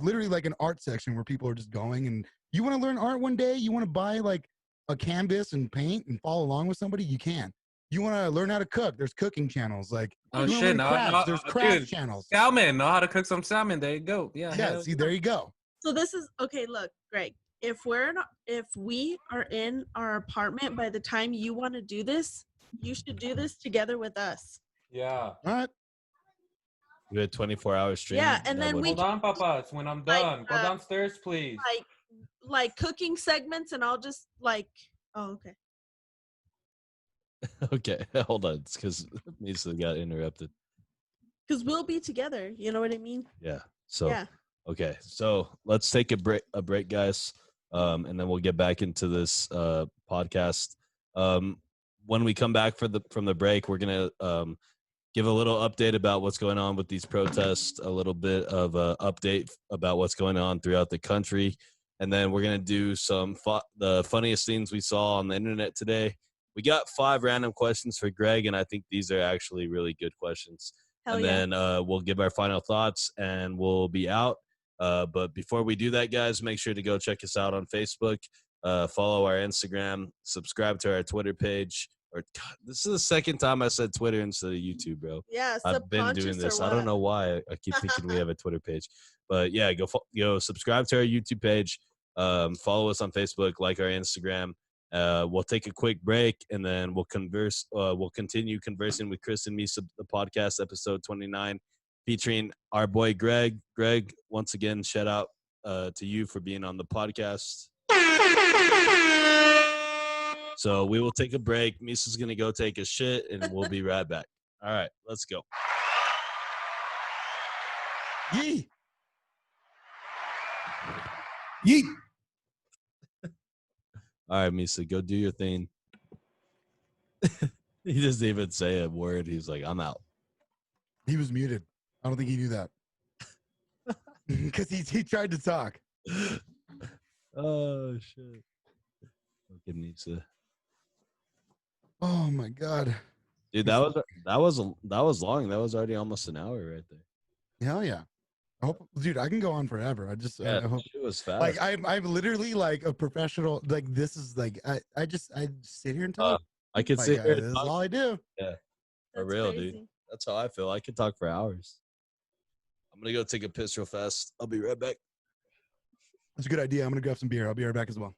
literally like an art section where people are just going, and you want to learn art one day, you want to buy like a canvas and paint and follow along with somebody, you can. You want to learn how to cook, there's cooking channels. Like Oh you want to shit! learn crafts, there's craft Dude, channels. salmon. Know how to cook some salmon? There you go. Yeah. Yeah, see, there you go. So this is okay. Look, Greg. If we are in our apartment by the time you want to do this, you should do this together with us. Yeah. All right. We had 24-hour stream. Yeah, and then we Hold on, papas. When I'm like, done, go downstairs, please. like cooking segments, and I'll just like. Oh, okay. Okay, hold on. It's because Misa got interrupted. Because we'll be together. You know what I mean? Yeah. So Yeah. okay, so let's take a break, guys, and then we'll get back into this podcast. When we come back from the break, we're gonna give a little update about what's going on with these protests, a little bit of an update about what's going on throughout the country, and then we're gonna do some the funniest things we saw on the internet today. We got 5 random questions for Greg, and I think these are actually really good questions. Hell and yeah. then we'll give our final thoughts, and we'll be out. But before we do that, guys, make sure to go check us out on Facebook, follow our Instagram, subscribe to our Twitter page. Or God, this is the second time I said Twitter instead of YouTube, bro. Yeah. I've been doing this. I don't know why I keep thinking we have a Twitter page, but yeah, go subscribe to our YouTube page. Follow us on Facebook, like our Instagram. We'll take a quick break, and then we'll converse. We'll continue conversing with Chris and Misa, the podcast, episode 29, featuring our boy Greg. Greg, once again, shout out to you for being on the podcast. So we will take a break. Misa's gonna go take a shit, and we'll be right back. All right, let's go. Yee. Yeet. All right, Misa, go do your thing. He doesn't even say a word. He's like, I'm out. He was muted. I don't think he knew that. Because he tried to talk. Oh shit. Okay, Misa. Oh my god. Dude, that was long. That was already almost an hour right there. Hell yeah. I hope, dude, I can go on forever. I hope it was fast. like I'm literally like a professional. Like this is like I just sit here and talk. I could Like, sit here. this is all I do. Yeah, for That's real, crazy. dude. That's how I feel. I could talk for hours. I'm gonna go take a piss real fast. I'll be right back. That's a good idea. I'm gonna grab some beer. I'll be right back as well.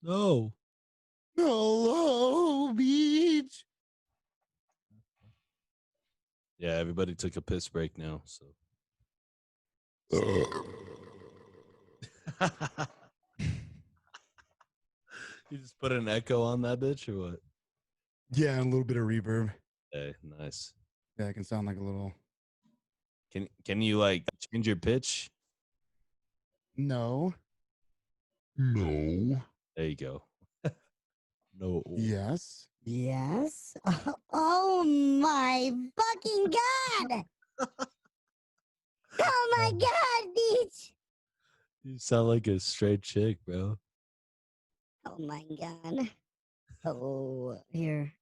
No. Hello, beach. Yeah, everybody took a piss break now. So. You just put an echo on that bitch or what? Yeah, and a little bit of reverb. Hey, nice. Yeah, it can sound like a little. Can you like change your pitch? No. No. There you go. No. Yes. Yes. Oh my fucking god! Oh my god, Beach! You sound like a straight chick, bro. Oh my god. Oh, here.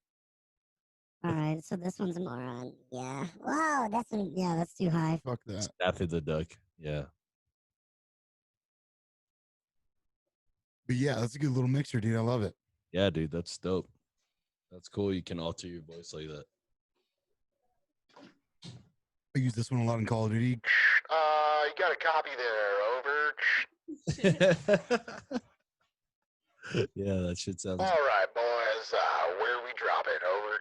All right, so this one's more on. Yeah. Wow, that's too high. Fuck that. Daffy the duck. Yeah. But yeah, that's a good little mixer, dude. I love it. Yeah, dude, that's dope. That's cool. You can alter your voice like that. I use this one a lot in Call of Duty. You got a copy there. Over. Yeah, that shit sounds. All right, boys. Where are we dropping? Over.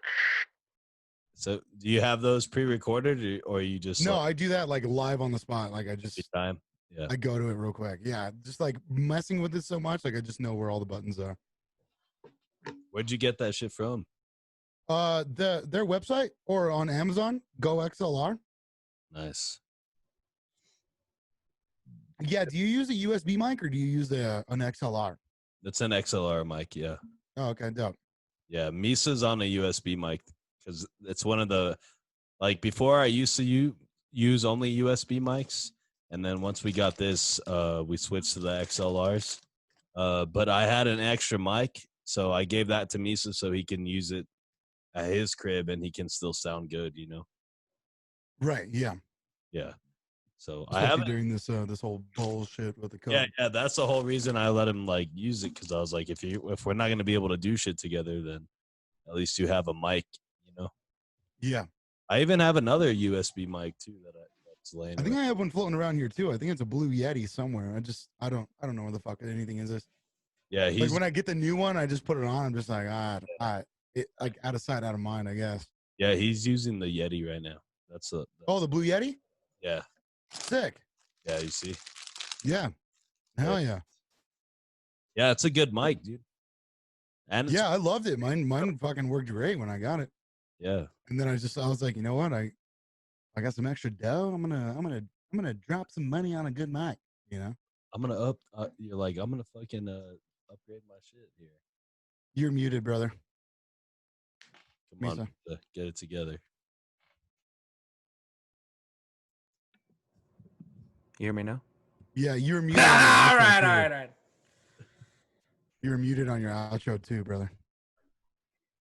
So, do you have those pre-recorded, or you just No, like, I do that like live on the spot. Like I just every time? Yeah. I go to it real quick. Yeah, just like messing with it so much, like I just know where all the buttons are. Where'd you get that shit from? Their website or on Amazon, Go XLR. Nice. Yeah. Do you use a USB mic or do you use an XLR? It's an XLR mic. Yeah. Oh, okay, dope. Yeah. Misa's on a USB mic because it's one of the, like, before I used to use only USB mics. And then once we got this, we switched to the XLRs. But I had an extra mic, so I gave that to Misa so he can use it at his crib and he can still sound good, you know? Right. Yeah. Yeah. So I Especially haven't. during this this whole bullshit with the COVID. Yeah. That's the whole reason I let him like use it, because I was like, if we're not gonna be able to do shit together, then at least you have a mic, you know? Yeah. I even have another USB mic too that's laying. I think around. I have one floating around here too. I think it's a Blue Yeti somewhere. I don't know where the fuck anything is. This. Yeah, Like he's when I get the new one, I just put it on. I'm just like, like out of sight, out of mind, I guess. he's using the Yeti right now. That's Oh, the Blue Yeti? yeah. Sick. Yeah, you see? Yeah. Hell yeah. Yeah, it's a good mic, dude. And it's, Yeah, I loved it. Mine fucking worked great when I got it. yeah. And then I was like, you know what? I got some extra dough. I'm gonna drop some money on a good mic, you know? I'm gonna you're like, I'm gonna fucking upgrade my shit here. You're muted, brother. Come on, Misa. get it together. You hear me now? Yeah, you're muted. On your all outro, right, too. all right. You're muted on your outro too, brother.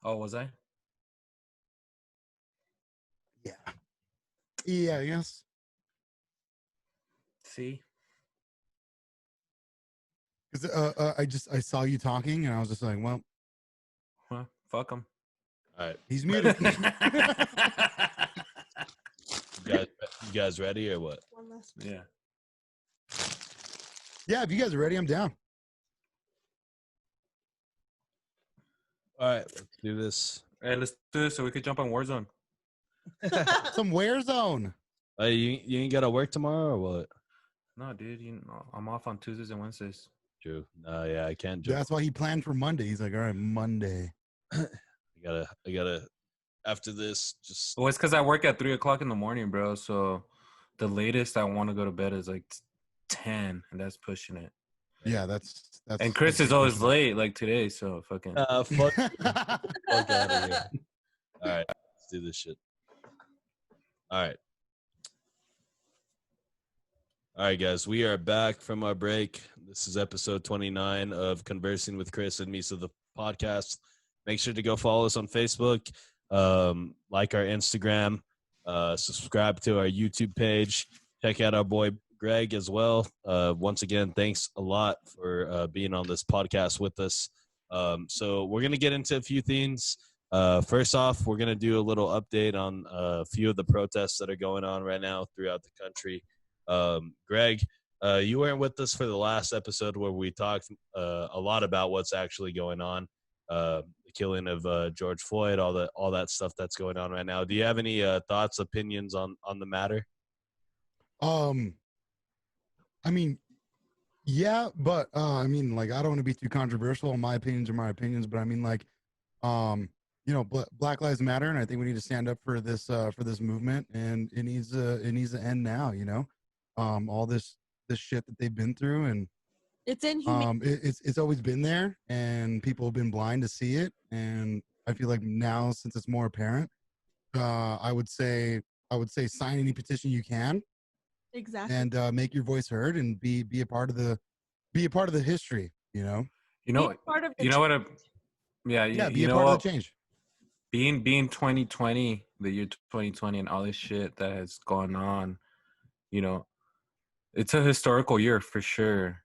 Oh, was I? Yeah. Yeah, yes. See? Because I saw you talking and I was just like, well, Well, fuck him. All right. he's muted. You guys ready or what? One last. Yeah. Yeah, if you guys are ready, I'm down. All right, let's do this. Hey, let's do this so we could jump on Warzone. Some Warzone. You ain't gotta work tomorrow or what? No, dude, you know, I'm off on Tuesdays and Wednesdays. True. No, yeah, I can't jump. That's why he planned for Monday. He's like, all right, Monday. I gotta after this just Well, it's because I work at 3 o'clock in the morning, bro. So the latest I want to go to bed is like 10, and that's pushing it. Yeah, that's. And Chris is always late, like today. So fucking. fuck out of here. All right, let's do this shit. All right, guys, we are back from our break. This is episode 29 of Conversing with Chris and Misa, the podcast. Make sure to go follow us on Facebook, like our Instagram, subscribe to our YouTube page, check out our boy Gregg as well. Once again, thanks a lot for being on this podcast with us. So we're going to get into a few things. First off, we're going to do a little update on a few of the protests that are going on right now throughout the country. Gregg, you weren't with us for the last episode where we talked a lot about what's actually going on. The killing of George Floyd, all that stuff that's going on right now. Do you have any thoughts, opinions on the matter? I mean, yeah, but I mean, like, I don't want to be too controversial. My opinions are my opinions, but I mean, like, you know, Black Lives Matter, and I think we need to stand up for this movement, and it needs to end now. You know, all this shit that they've been through, and It's inhumane. it's always been there, and people have been blind to see it, and I feel like now, since it's more apparent, I would say sign any petition you can. Exactly. And make your voice heard and be a part of the history, you know. You know, Be part of the you know what? Yeah, be you a know part what? of the change. Being 2020, the year 2020, and all this shit that has gone on, you know, it's a historical year for sure.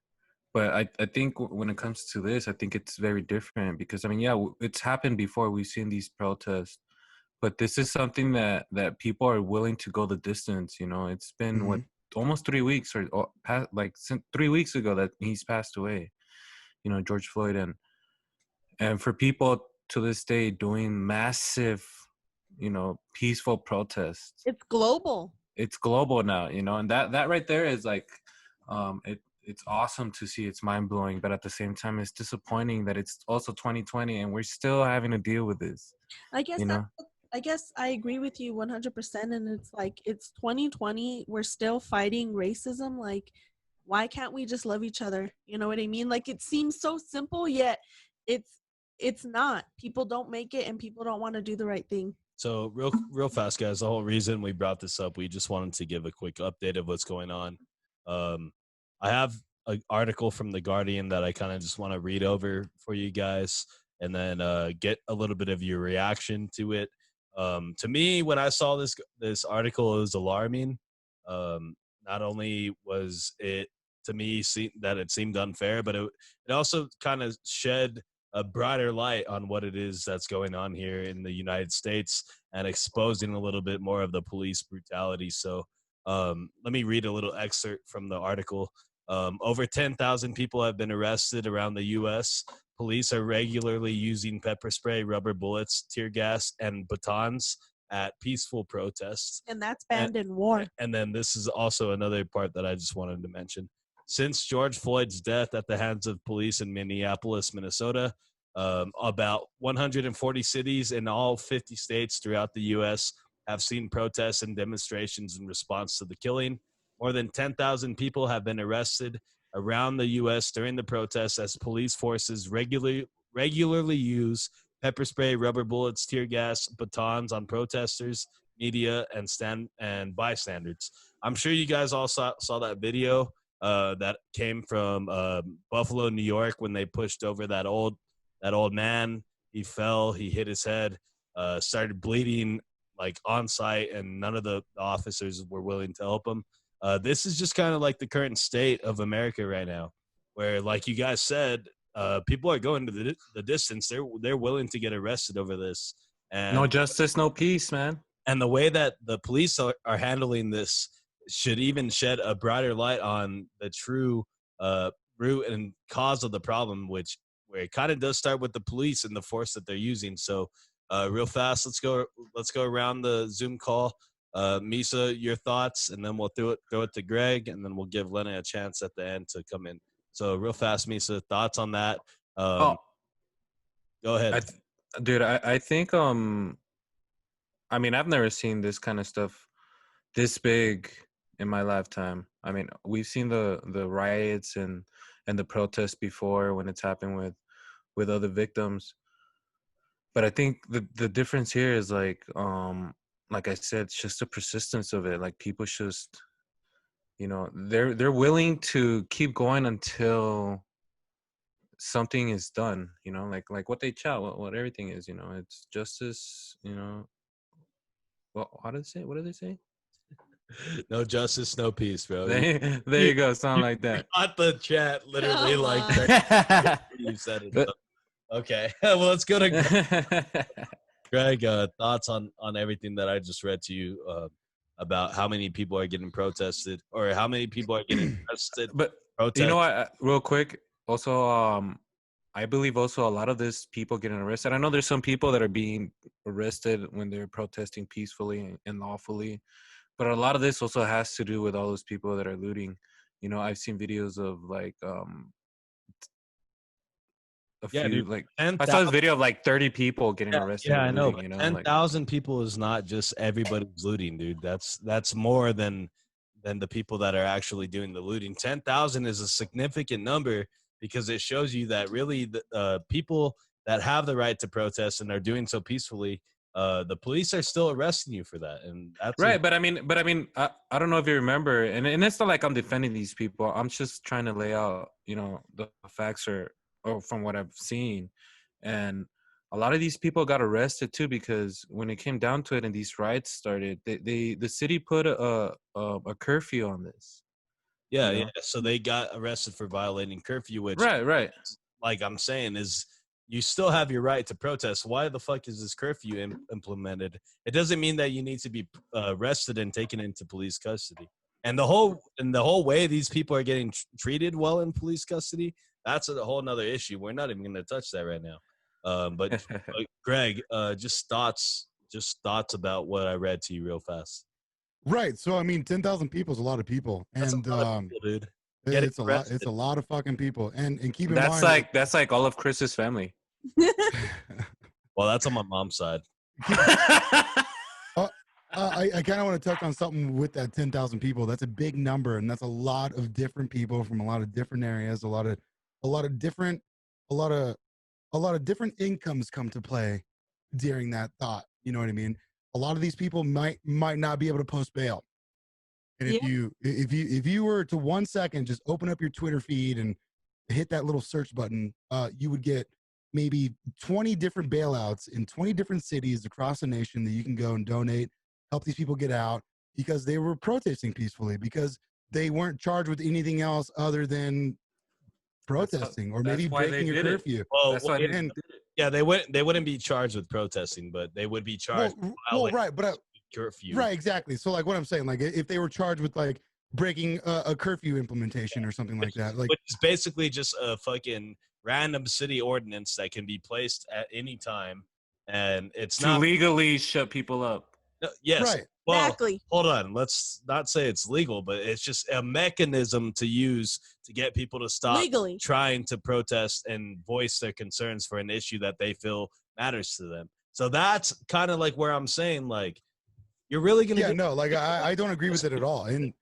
But I think when it comes to this, I think it's very different because, I mean, yeah, it's happened before. We've seen these protests, but this is something that people are willing to go the distance. You know, it's been what, almost 3 weeks or like since 3 weeks ago that he's passed away, you know, George Floyd. And for people to this day doing massive, you know, peaceful protests. It's global. It's global now, you know, and that right there is like, it's awesome to see. It's mind blowing, but at the same time, it's disappointing that it's also 2020 and we're still having to deal with this. I guess You know? I guess I agree with you 100%. And it's like, it's 2020. We're still fighting racism. Like, why can't we just love each other? You know what I mean? Like, it seems so simple, yet it's not. People don't make it, and people don't want to do the right thing. So real fast, guys. The whole reason we brought this up, we just wanted to give a quick update of what's going on. I have an article from the Guardian that I kind of just want to read over for you guys, and then get a little bit of your reaction to it. To me, when I saw this article, it was alarming. Not only was it to me that it seemed unfair, but it also kind of shed a brighter light on what it is that's going on here in the United States and exposing a little bit more of the police brutality. So let me read a little excerpt from the article. Over 10,000 people have been arrested around the U.S. Police are regularly using pepper spray, rubber bullets, tear gas, and batons at peaceful protests. And that's banned in war. And then this is also another part that I just wanted to mention. Since George Floyd's death at the hands of police in Minneapolis, Minnesota, about 140 cities in all 50 states throughout the U.S. have seen protests and demonstrations in response to the killing. More than 10,000 people have been arrested around the U.S. during the protests as police forces regularly use pepper spray, rubber bullets, tear gas, batons on protesters, media, and bystanders. I'm sure you guys all saw that video that came from Buffalo, New York, when they pushed over that old man. He fell, he hit his head, started bleeding like on site, and none of the officers were willing to help him. This is just kind of like the current state of America right now, where, like you guys said, people are going to the distance. They're willing to get arrested over this. And no justice, no peace, man. And the way that the police are handling this should even shed a brighter light on the true root and cause of the problem, where it kind of does start with the police and the force that they're using. So real fast, let's go around the Zoom call. Misa, your thoughts, and then we'll throw it to Greg, and then we'll give Lena a chance at the end to come in. So real fast, Misa, thoughts on that? Go ahead. I think I mean, I've never seen this kind of stuff this big in my lifetime. I mean, we've seen the riots and the protests before when it's happened with other victims. But I think the difference here is like I said, it's just the persistence of it. Like, people just, they're willing to keep going until something is done, like what they chat, what everything is, it's justice, well, how do they say? What do they say? No justice, no peace, bro. There you go, something like that. Not the chat, literally, Come like on. that. You said it. But- Okay, well, let's go to Greg. Thoughts on everything that I just read to you about how many people are getting protested, or how many people are getting arrested. But protest. you know what? Real quick, also, I believe also a lot of this people getting arrested. I know there's some people that are being arrested when they're protesting peacefully and lawfully, but a lot of this also has to do with all those people that are looting. I've seen videos of like Dude, like 10, I saw this video of like 30 people getting arrested. Yeah, I know. Looting, 10,000 people is not just everybody's looting, dude. That's more than the people that are actually doing the looting. 10,000 is a significant number, because it shows you that really the people that have the right to protest and are doing so peacefully, the police are still arresting you for that. And that's right. But I mean, I don't know if you remember, and it's not like I'm defending these people. I'm just trying to lay out, the facts or from what I've seen. And a lot of these people got arrested too, because when it came down to it and these riots started, the city put a curfew on this. Yeah. So they got arrested for violating curfew, which, right. like I'm saying, is you still have your right to protest. Why the fuck is this curfew implemented? It doesn't mean that you need to be arrested and taken into police custody. And the whole way these people are getting treated while in police custody, that's a whole nother issue. We're not even going to touch that right now. But Greg, just thoughts about what I read to you real fast. Right. So I mean, 10,000 people is a lot of people, That's and a lot of people, dude. Getting It's a lot. It's arrested. a lot of fucking people. And keep in That's mind, like all of Chris's family. Well, that's on my mom's side. I kind of want to touch on something with that 10,000 people. That's a big number, and that's a lot of different people from a lot of different areas. A lot of different incomes come to play during that thought. You know what I mean? A lot of these people might not be able to post bail. And if you were to 1 second just open up your Twitter feed and hit that little search button, you would get maybe 20 different bailouts in 20 different cities across the nation that you can go and donate, help these people get out because they were protesting peacefully, because they weren't charged with anything else other than protesting or maybe breaking a curfew. Yeah, they wouldn't be charged with protesting, but they would be charged with curfew. Right, exactly. So like what I'm saying, like if they were charged with like breaking a curfew implementation or something like that, like which is basically just a fucking random city ordinance that can be placed at any time, and it's to not legally shut people up. No, yes. Right. Well, Exactly. hold on. Let's not say it's legal, but it's just a mechanism to use to get people to stop Legally. trying to protest and voice their concerns for an issue that they feel matters to them. So that's kind of like where I'm saying, like, you're really gonna I don't agree with it at all. And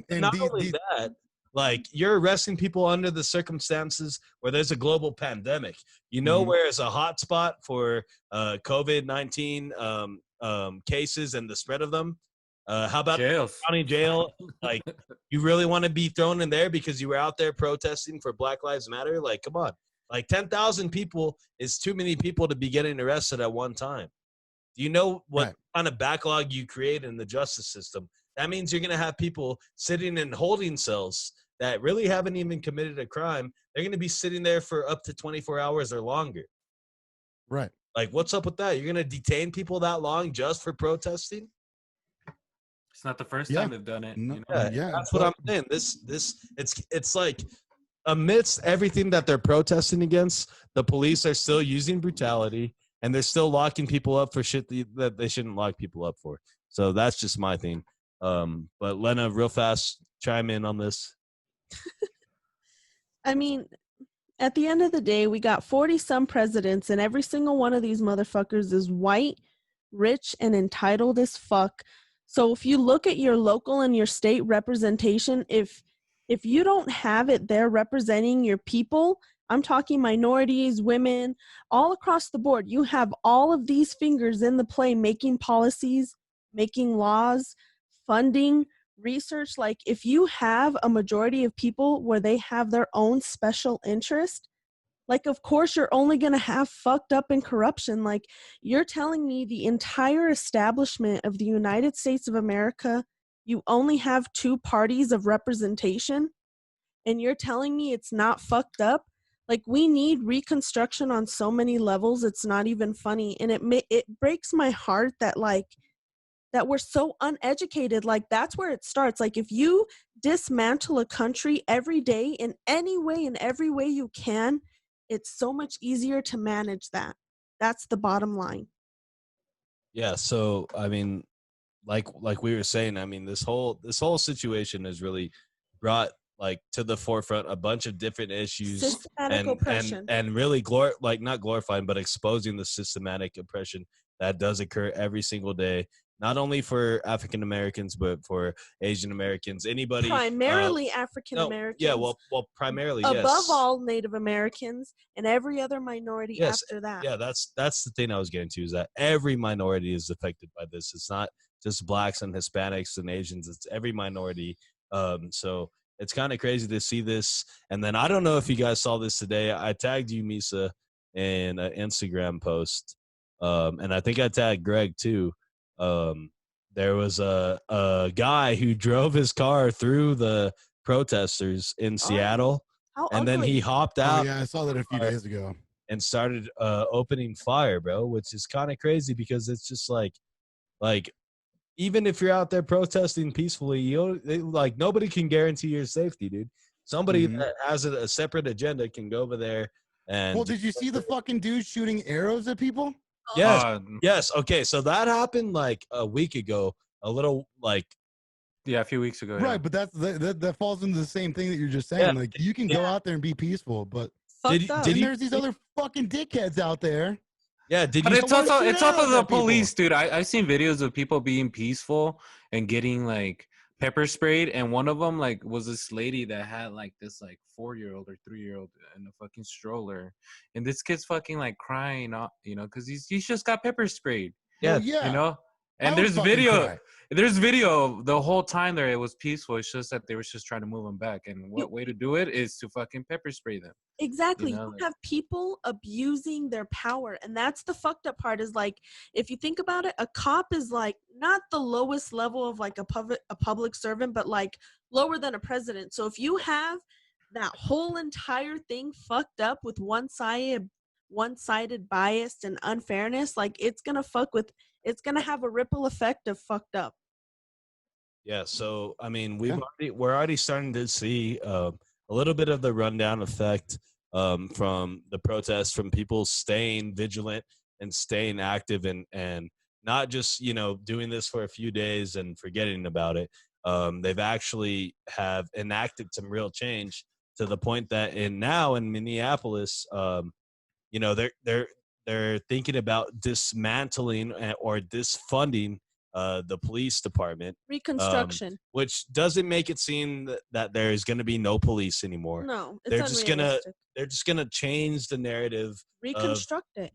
not only that, like, you're arresting people under the circumstances where there's a global pandemic. You know, where it's a hot spot for COVID-19 cases and the spread of them. How about county jail? Like, you really want to be thrown in there because you were out there protesting for Black Lives Matter? Like, come on. Like, 10,000 people is too many people to be getting arrested at one time. Do you know what kind of backlog you create in the justice system? That means you're going to have people sitting in holding cells that really haven't even committed a crime. They're going to be sitting there for up to 24 hours or longer. Right. Like, what's up with that? You're going to detain people that long just for protesting? It's not the first time they've done it. No, you know? That's what I'm saying. It's like, amidst everything that they're protesting against, the police are still using brutality, and they're still locking people up for shit that they shouldn't lock people up for. So that's just my thing. But Lena, real fast, chime in on this. I mean, at the end of the day, we got 40-some presidents, and every single one of these motherfuckers is white, rich, and entitled as fuck. So if you look at your local and your state representation, if you don't have it there representing your people, I'm talking minorities, women, all across the board, you have all of these fingers in the play making policies, making laws, funding, research. Like, if you have a majority of people where they have their own special interest, like, of course you're only going to have fucked up and corruption. Like, you're telling me the entire establishment of the United States of America, you only have 2 parties of representation, and you're telling me it's not fucked up? Like, we need reconstruction on so many levels, it's not even funny. And it breaks my heart that, like, that we're so uneducated. Like, that's where it starts. Like, if you dismantle a country every day in every way you can, it's so much easier to manage that. That's the bottom line. Yeah. So, I mean, like we were saying, I mean, this whole situation has really brought, like, to the forefront a bunch of different issues Systematic oppression. and really not glorifying, but exposing the systematic oppression that does occur every single day, not only for African Americans, but for Asian Americans, anybody. Primarily African Americans. Yeah, well, primarily, above yes. all Native Americans and every other minority after that. Yeah, that's the thing I was getting to, is that every minority is affected by this. It's not just blacks and Hispanics and Asians. It's every minority. So it's kind of crazy to see this. And then I don't know if you guys saw this today. I tagged you, Misa, in an Instagram post. And I think I tagged Greg too. There was a guy who drove his car through the protesters in Seattle. And then he hopped out. Oh, yeah, I saw that a few days ago. And started opening fire, bro, which is kind of crazy because it's just like even if you're out there protesting peacefully, like, nobody can guarantee your safety, dude. Somebody that has a separate agenda can go over there and. Well, did you see the fucking dude shooting arrows at people? Yes. Yes. Okay. So that happened like a week ago, a little, like, Yeah, a few weeks ago. Right, Yeah. but that falls into the same thing that you're just saying. Yeah. Like you can go out there and be peaceful, but Fucked up. Did then you- there's these other fucking dickheads out there. Yeah, did But you? it's wanna also shoot it's also arrows the at people. police, dude. I've seen videos of people being peaceful and getting like pepper sprayed, and one of them like was this lady that had like this like 4-year-old or 3-year-old in a fucking stroller, and this kid's fucking like crying, you know, because he's just got pepper sprayed, Yeah, Well, yeah. you know. I And would there's fucking video. cry. There's video the whole time there. It was peaceful. It's just that they were just trying to move them back. And what way to do it is to fucking pepper spray them. Exactly. You know, You like- have people abusing their power. And that's the fucked up part is like, if you think about it, a cop is like not the lowest level of like a public servant, but like lower than a president. So if you have that whole entire thing fucked up with one-sided bias and unfairness, like it's going to have a ripple effect of fucked up. Yeah, so I mean, Yeah. we're already starting to see a little bit of the rundown effect from the protests, from people staying vigilant and staying active, and not just doing this for a few days and forgetting about it. They've actually have enacted some real change to the point that in Minneapolis, they're thinking about dismantling or disfunding the police department, Reconstruction. which doesn't make it seem that there is going to be no police anymore. No, it's They're just gonna unrealistic. they're just gonna change the narrative Reconstruct it.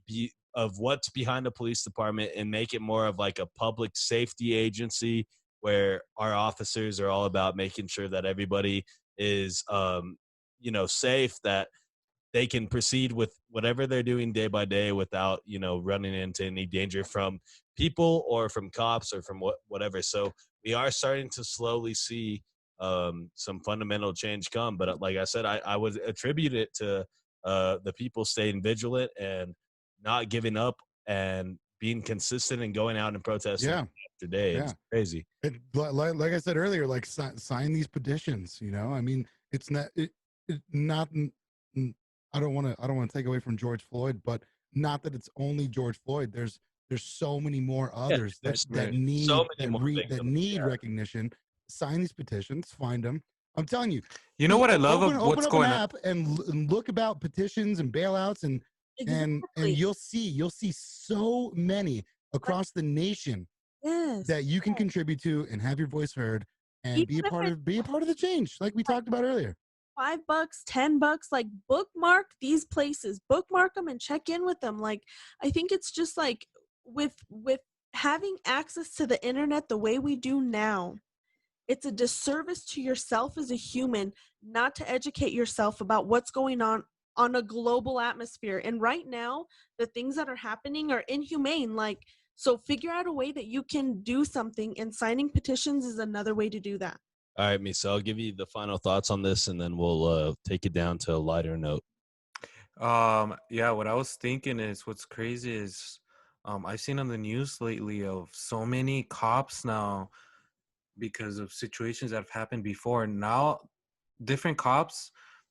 of what's behind the police department and make it more of like a public safety agency where our officers are all about making sure that everybody is safe, that they can proceed with whatever they're doing day by day without, running into any danger from people or from cops or from whatever. So we are starting to slowly see some fundamental change come. But like I said, I would attribute it to the people staying vigilant and not giving up and being consistent and going out and protesting Yeah. after day. It's crazy. Like I said earlier, like sign these petitions. I mean, it's not not. I don't want to take away from George Floyd, but not that it's only George Floyd. There's so many more others there's that need so many more victims, need recognition. Sign these petitions, find them. I'm telling you. You know what I love open, of open what's up going an on? app and look about petitions and bailouts and Exactly. you'll see so many across the nation Yes. that you can contribute to and have your voice heard and be a part of the change, like we talked about earlier. $5, $10, like bookmark these places, bookmark them and check in with them. Like, I think it's just like with having access to the internet the way we do now, it's a disservice to yourself as a human not to educate yourself about what's going on a global atmosphere. And right now, the things that are happening are inhumane. Like, so figure out a way that you can do something, and signing petitions is another way to do that. All right, Misa, I'll give you the final thoughts on this, and then we'll take it down to a lighter note. Yeah, what I was thinking is what's crazy is I've seen on the news lately of so many cops now because of situations that have happened before. And now different cops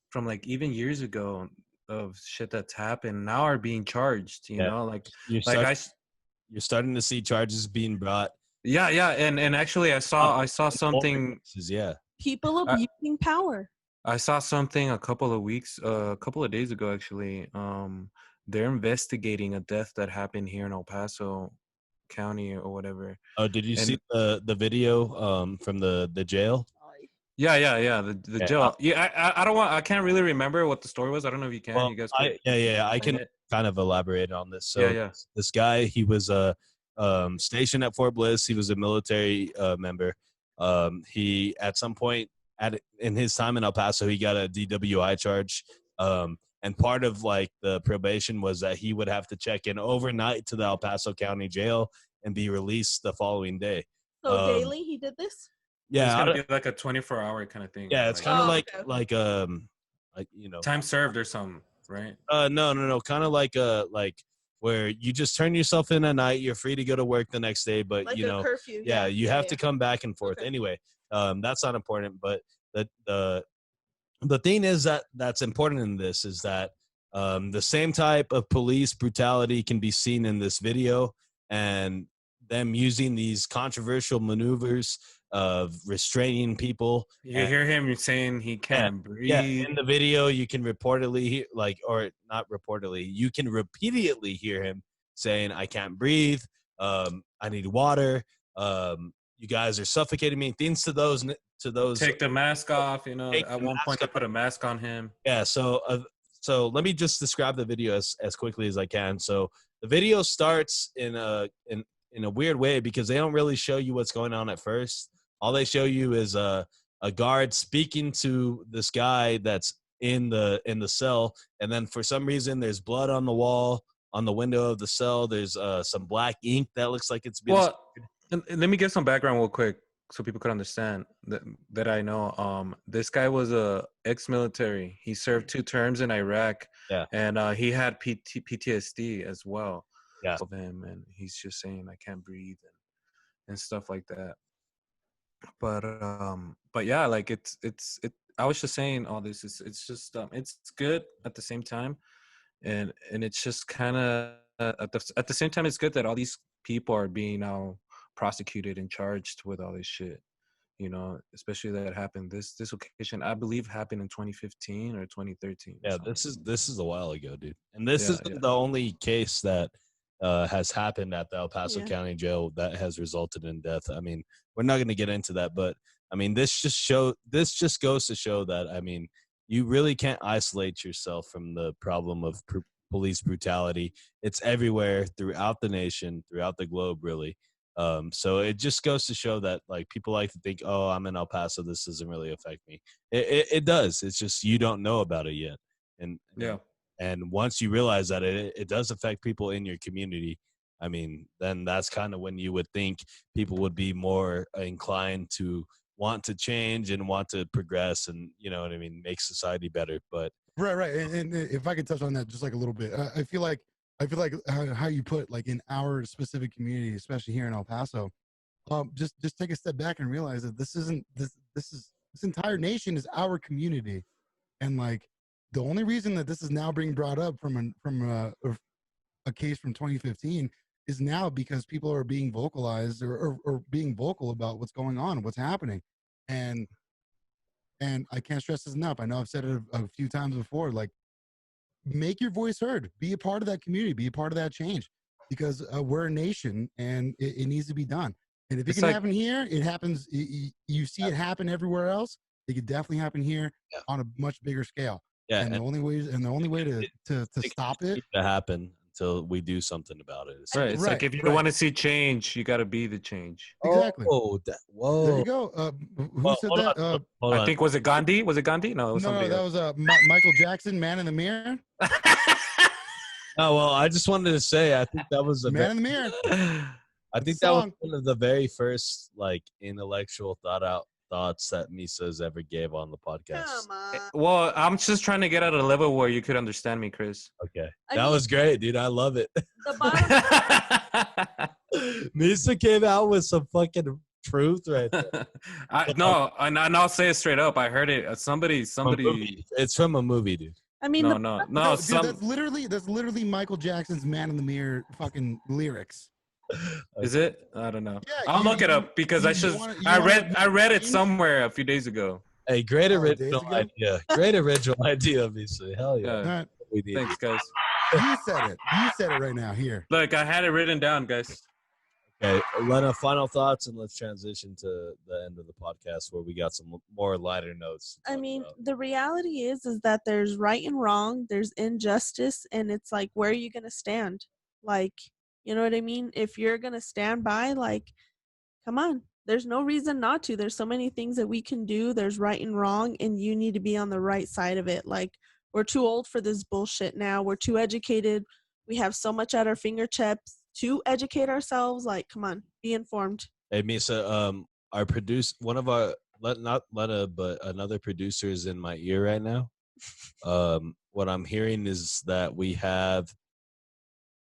from like even years ago of shit that's happened now are being charged, you know, like You're starting to see charges being brought. Yeah, and actually I saw something. Yeah. People abusing power. I saw something a couple of days ago actually. They're investigating a death that happened here in El Paso County or whatever. Oh, did you see the video from the jail? Yeah, the jail. Yeah, I can't really remember what the story was. I don't know if you can. Well, You guys I can kind of elaborate on this. So this guy, he was stationed at Fort Bliss. He was a military member. He at some point in his time in El Paso, he got a DWI charge. And part of like the probation was that he would have to check in overnight to the El Paso County Jail and be released the following day. So daily he did this? Yeah, it's gonna be like a 24-hour kind of thing. Yeah, it's kind of like time served or something, right? No, kind of like where you just turn yourself in at night. You're free to go to work the next day, but like a curfew. Yeah, you have to come back and forth. Okay. Anyway, that's not important. But the thing is that's important in this is that the same type of police brutality can be seen in this video, and them using these controversial maneuvers of restraining people. You hear him saying he can't breathe. Yeah, in the video, you can reportedly hear, or not reportedly, you can repeatedly hear him saying, "I can't breathe. I need water. You guys are suffocating me." Things to those. Take the mask off. You know, at one point they put a mask on him. Yeah. So let me just describe the video as quickly as I can. So the video starts in a weird way because they don't really show you what's going on at first. All they show you is a guard speaking to this guy that's in the cell, and then for some reason there's blood on the wall, on the window of the cell. There's some black ink that looks like it's been. Well, and let me give some background real quick so people could understand that I know. This guy was a ex-military. He served 2 terms in Iraq. Yeah. And he had PTSD as well. Yeah. Of him, and he's just saying, "I can't breathe," and stuff like that. But yeah, like it. I was just saying all this is it's just it's good at the same time, and it's just kind of at the same time it's good that all these people are being now prosecuted and charged with all this shit. You know, especially that happened this occasion, I believe, happened in 2015 or 2013. Yeah, this is a while ago, dude. And this isn't the only case that has happened at the El Paso County Jail that has resulted in death. I mean, we're not going to get into that, but I mean, this just goes to show that, I mean, you really can't isolate yourself from the problem of police brutality. It's everywhere throughout the nation, throughout the globe, really. So it just goes to show that, like, people like to think, oh, I'm in El Paso, this doesn't really affect me. It does. It's just you don't know about it yet. And once you realize that it does affect people in your community, I mean, then that's kind of when you would think people would be more inclined to want to change and want to progress and, you know what I mean, make society better. But right. And if I could touch on that just like a little bit, I feel like how you put, like, in our specific community, especially here in El Paso, just take a step back and realize that this entire nation is our community, and like the only reason that this is now being brought up from a case from 2015 is now because people are being vocalized or being vocal about what's going on, what's happening, and I can't stress this enough. I know I've said it a few times before, like, make your voice heard, be a part of that community, be a part of that change, because we're a nation and it needs to be done. And if it can happen here, it happens. You see it happen everywhere else. It could definitely happen here on a much bigger scale. Yeah, and the only way to stop it to happen until we do something about it. Right. It's like if you want to see change, you got to be the change. Exactly. Oh, whoa. There you go. Who said that? I think, was it Gandhi? Was it Gandhi? No, it was somebody else. That was Michael Jackson, Man in the Mirror. Oh, well, I just wanted to say, I think that was a Man in the Mirror. I think that was one of the very first, like, intellectual thoughts that Misa's ever gave on the podcast. Come on. Well, I'm just trying to get at a level where you could understand me, Chris. Okay. That was great, dude. I love it. The bottom Misa came out with some fucking truth right there. No, and I'll say it straight up. I heard it. Somebody. It's from a movie, dude. I mean, no. Dude, that's literally Michael Jackson's Man in the Mirror fucking lyrics. Is it? I don't know. Yeah, I'll look it up because I read it somewhere a few days ago. Hey, great original idea. Great original idea, Misa. Hell yeah. Thanks, guys. You said it right now. Here. Look, I had it written down, guys. Okay, Lena, final thoughts, and let's transition to the end of the podcast where we got some more lighter notes. I mean, the reality is that there's right and wrong, there's injustice, and it's like, where are you going to stand? Like, you know what I mean? If you're going to stand by, like, come on. There's no reason not to. There's so many things that we can do. There's right and wrong, and you need to be on the right side of it. Like, we're too old for this bullshit now. We're too educated. We have so much at our fingertips to educate ourselves. Like, come on, be informed. Hey, Misa, our one of our, not Lena, but another producer is in my ear right now. What I'm hearing is that we have,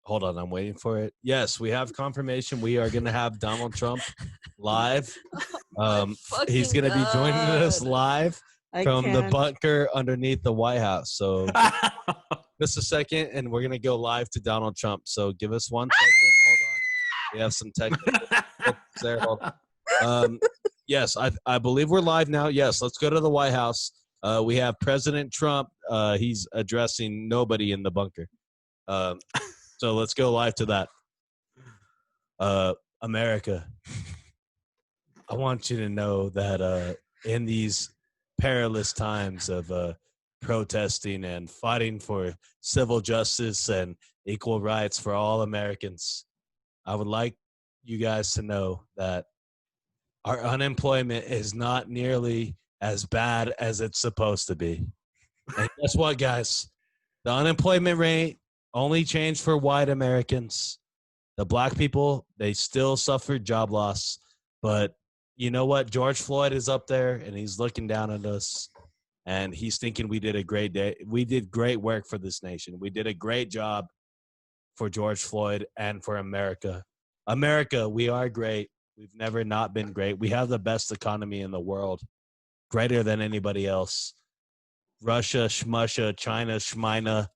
hold on, I'm waiting for it. Yes, we have confirmation. We are going to have Donald Trump live. He's going to be joining us live from the bunker underneath the White House. So just a second, and we're going to go live to Donald Trump. So give us 1 second. Hold on. We have some technical there. Hold on. Yes, I believe we're live now. Yes, let's go to the White House. We have President Trump. He's addressing nobody in the bunker. So let's go live to that. America, I want you to know that in these perilous times of protesting and fighting for civil justice and equal rights for all Americans, I would like you guys to know that our unemployment is not nearly as bad as it's supposed to be. And guess what, guys? The unemployment rate only changed for white Americans. The black people, they still suffered job loss. But you know what? George Floyd is up there, and he's looking down at us, and he's thinking we did a great day. We did great work for this nation. We did a great job for George Floyd and for America. America, we are great. We've never not been great. We have the best economy in the world, greater than anybody else. Russia, Shmusha, China, Shmina.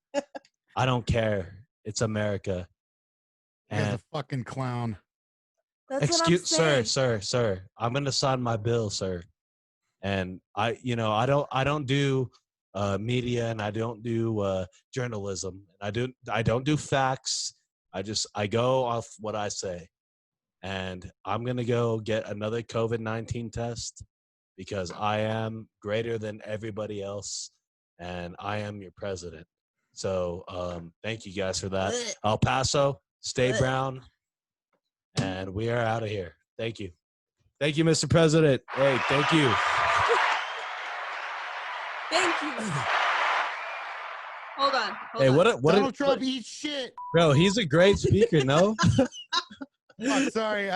I don't care. It's America. You're And a fucking clown. That's excuse, what I'm saying. sir. I'm gonna sign my bill, sir. And I don't do media, and I don't do journalism. I don't do facts. I go off what I say. And I'm going to go get another COVID-19 test because I am greater than everybody else, and I am your president. So thank you guys for that. El Paso, stay brown, and we are out of here. Thank you. Thank you, Mr. President. Hey, thank you. Thank you. Hold on. Hey, Donald Trump eats shit. bro, he's a great speaker, no? Fuck, sorry. It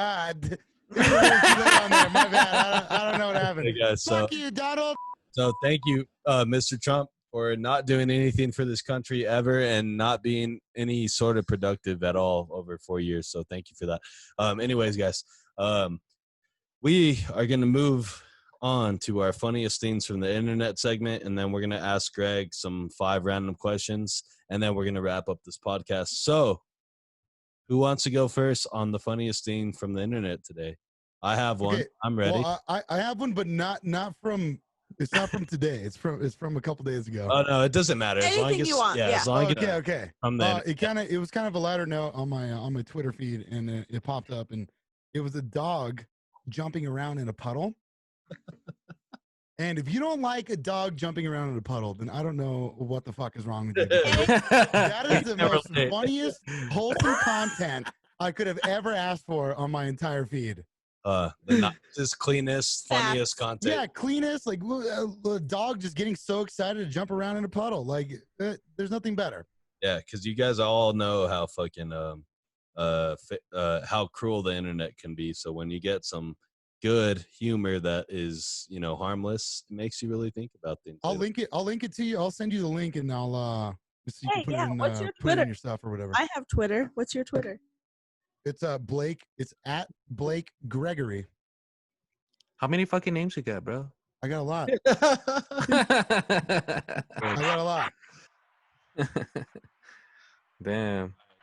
was way too late on there. My bad. I don't know what happened. Hey, guys, Fuck you, Donald. So thank you, Mr. Trump, for not doing anything for this country ever and not being any sort of productive at all over 4 years. So thank you for that. Anyways, guys, we are going to move on to our funniest things from the internet segment, and then we're going to ask Greg some 5 random questions, and then we're going to wrap up this podcast. So who wants to go first on the funniest thing from the internet today? I have one. Okay, I'm ready. Well, I have one, but not from. It's not from today. It's from a couple days ago. Oh no, it doesn't matter. As long Anything as you want, yeah. as long as Okay. from the internet. It was kind of a lighter note on my Twitter feed, and it popped up, and it was a dog jumping around in a puddle. And if you don't like a dog jumping around in a puddle, then I don't know what the fuck is wrong with you. That is the most funniest, wholesome content I could have ever asked for on my entire feed. The nicest, cleanest, funniest content. Yeah, cleanest, like a dog just getting so excited to jump around in a puddle. Like, there's nothing better. Yeah, because you guys all know how fucking how cruel the internet can be. So when you get some good humor that is, harmless, it makes you really think about things. I'll link it to you. I'll send you the link, and I'll so you can put it in, what's your put it in Twitter? your stuff or whatever. I have Twitter. What's your Twitter? It's Blake. It's at Blake Gregory. How many fucking names you got, bro? I got a lot. Damn. I got a lot.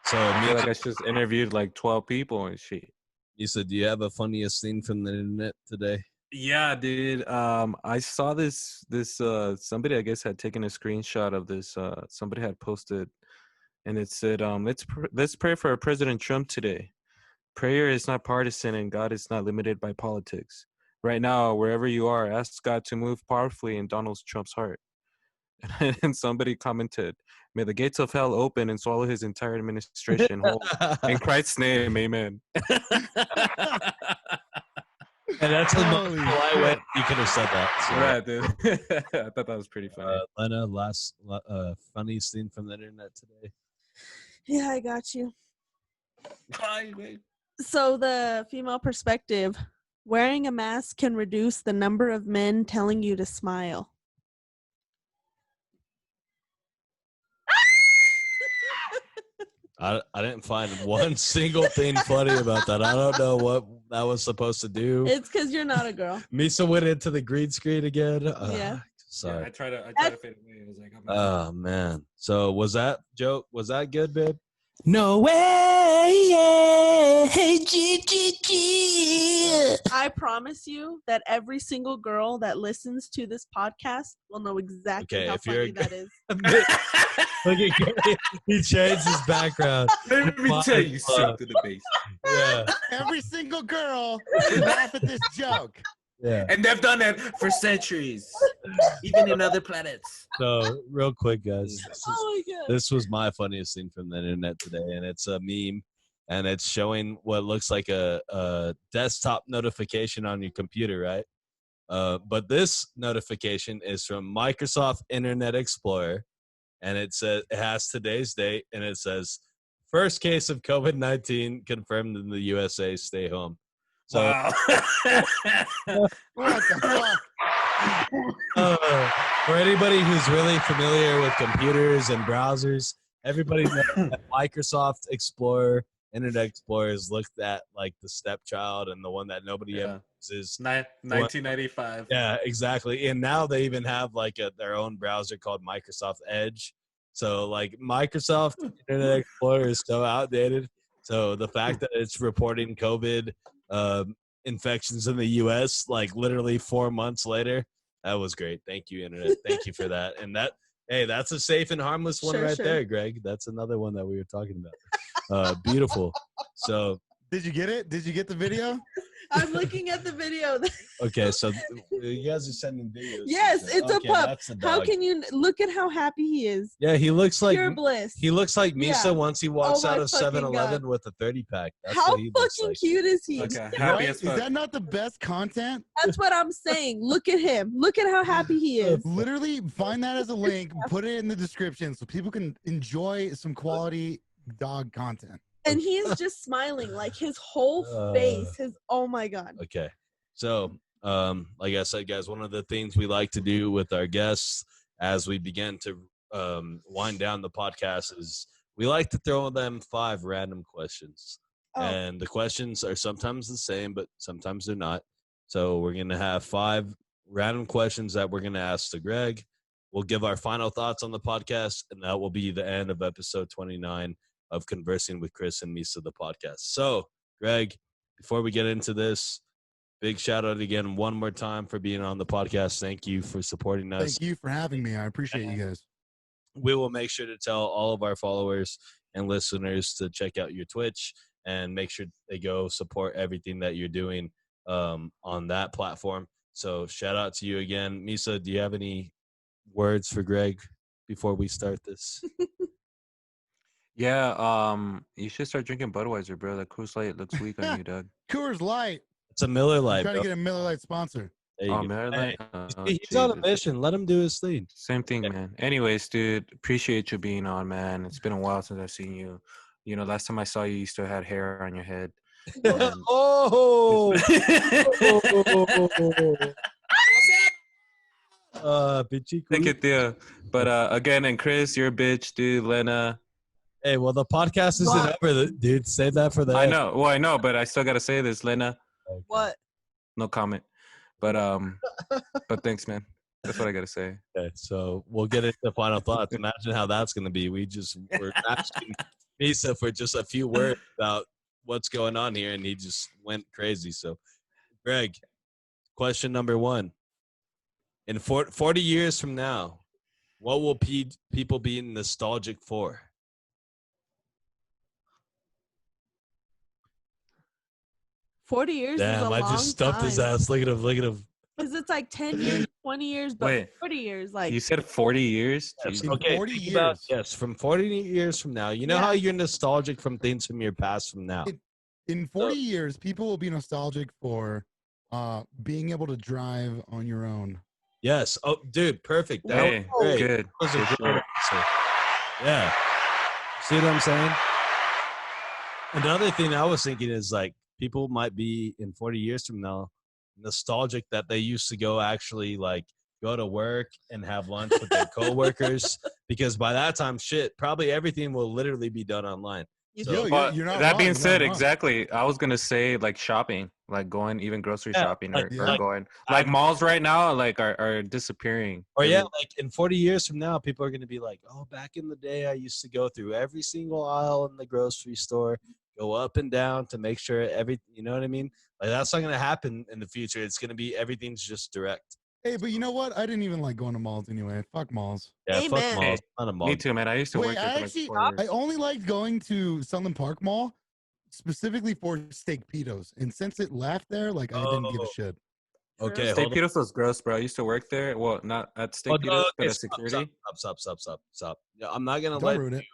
So I feel like I just interviewed like 12 people and shit. Misa, do you have a funniest thing from the internet today? Yeah, dude. I saw this somebody I guess had taken a screenshot of this. Somebody had posted, and it said, let's pray for President Trump today. Prayer is not partisan, and God is not limited by politics. Right now, wherever you are, ask God to move powerfully in Donald Trump's heart. And somebody commented, "May the gates of hell open and swallow his entire administration whole. In Christ's name, amen." And that's the most polite way you could have said that. So. Right, dude. I thought that was pretty funny. Lena, last funniest thing from the internet today. Yeah, I got you. So the female perspective, wearing a mask can reduce the number of men telling you to smile. I didn't find one single thing funny about that. I don't know what that was supposed to do. It's because you're not a girl. Misa went into the green screen again. Yeah. Sorry. Yeah, I tried to fade away. I was like, Oh man. So was that joke? Was that good, babe? No way. Yeah. Hey, G. I promise you that every single girl that listens to this podcast will know exactly Okay, how if you're funny that is. Look at Gary. He changed his background. Let me tell you something, the base. Yeah. Every single girl would laugh at this joke. Yeah. And they've done that for centuries, even in other planets. So, real quick, guys. Oh my god. This was my funniest thing from the internet today, and it's a meme, and it's showing what looks like a desktop notification on your computer, right? But this notification is from Microsoft Internet Explorer, and it says it has today's date, and it says first case of COVID-19 confirmed in the USA. Stay home. So, Wow. What the fuck? for anybody who's really familiar with computers and browsers, everybody knows that Microsoft Explorer, Internet Explorer is looked at like the stepchild and the one that nobody ever uses. 1995. Yeah, exactly. And now they even have like their own browser called Microsoft Edge. So like Microsoft Internet Explorer is so outdated. So the fact that it's reporting COVID infections in the U.S. like literally 4 months later, that was great. Thank you, Internet. Thank you for that. And hey, that's a safe and harmless one Sure. there, Greg. That's another one that we were talking about. Beautiful. So Did you get it? Did you get the video? I'm looking at the video. okay, so you guys are sending videos. Yes, it's a pup. That's the How dog. can you look at how happy he is? Yeah, he looks like Pure bliss. he looks like Misa Yeah. once he walks Oh my out of fucking 7-Eleven God. with a 30-pack. That's How what he looks fucking like. cute is he? Okay, happy Right? as Is fuck. that not the best content? That's what I'm saying. Look at him. Look at how happy he is. Literally, find that as a link, put it in the description so people can enjoy some quality dog content. And he's just smiling, like his whole face. Oh my god. Okay. So, like I said, guys, one of the things we like to do with our guests as we begin to wind down the podcast is we like to throw them 5 random questions. Oh. And the questions are sometimes the same, but sometimes they're not. So we're going to have 5 random questions that we're going to ask to Greg. We'll give our final thoughts on the podcast, and that will be the end of episode 29 of Conversing with Chris and Misa, the podcast. So, Greg, before we get into this, big shout out again one more time for being on the podcast. Thank you for supporting us. Thank you for having me. I appreciate you guys. We will make sure to tell all of our followers and listeners to check out your Twitch and make sure they go support everything that you're doing on that platform. So shout out to you again. Misa, do you have any words for Greg before we start this? Yeah, you should start drinking Budweiser, bro. That Coors Light looks weak on you, dog. Coors Light. It's a Miller I'm Lite, trying bro. to get a Miller Lite sponsor. There you Oh, go. Miller Lite? Hey, he's on a Jesus. mission. Let him do his thing. Same thing, man. Anyways, dude, appreciate you being on, man. It's been a while since I've seen you. You know, last time I saw you, you still had hair on your head. And- Oh! Bitchy. Take it there. But again, and Chris, you're a bitch, dude. Lena. Hey, well, the podcast isn't over, dude. Save that for the I know. Well, I know, but I still gotta say this, Lena. What? No comment. But thanks, man. That's what I gotta say. Okay, so we'll get into the final thoughts. Imagine how that's going to be. We're asking Misa for just a few words about what's going on here, and he just went crazy. So, Greg, question number 1. In 40 years from now, what will people be nostalgic for? 40 years is a Damn, I long just stumped time. his ass. Look at him. Look at him. Because it's like 10 years, 20 years, but Wait. 40 years. Like, You said 40 years? Yes, Jesus. In okay, 40 think about- years. yes, from 40 years from now. You know Yeah. how you're nostalgic from things from your past from now. In 40 years, people will be nostalgic for being able to drive on your own. Yes. Oh, dude, perfect. That Hey, was great. good. That was a Good good shit. answer. Yeah. See what I'm saying? Another thing I was thinking is like people might be in 40 years from now nostalgic that they used to go actually like go to work and have lunch with their coworkers because by that time, shit, probably everything will literally be done online. You So- Yo, think? But you're not that wrong, being you're not said, wrong. exactly, I was gonna say like shopping, like going even grocery Yeah, shopping or, like- or like, going I- like malls right now, like are disappearing. Or yeah, Every- like in 40 years from now, people are going to be like, oh, back in the day, I used to go through every single aisle in the grocery store, go up and down to make sure you know what I mean? Like that's not going to happen in the future. It's going to be everything's just direct. Hey, but you know what? I didn't even like going to malls anyway. Fuck malls. Yeah, fuck Amen. malls. Hey, Not a mall. Me too, man. I used to Wait, work there I for like actually, 4 years. I only liked going to Sunland Park Mall specifically for steak pitos. And since it left there, like I didn't give a Oh. shit. Okay, Steak hold on. Pitos was gross, bro. I used to work there. Well, not at Steak Oh, Pitos, no, but okay, at security. stop. Yeah, I'm not gonna Don't let ruin it.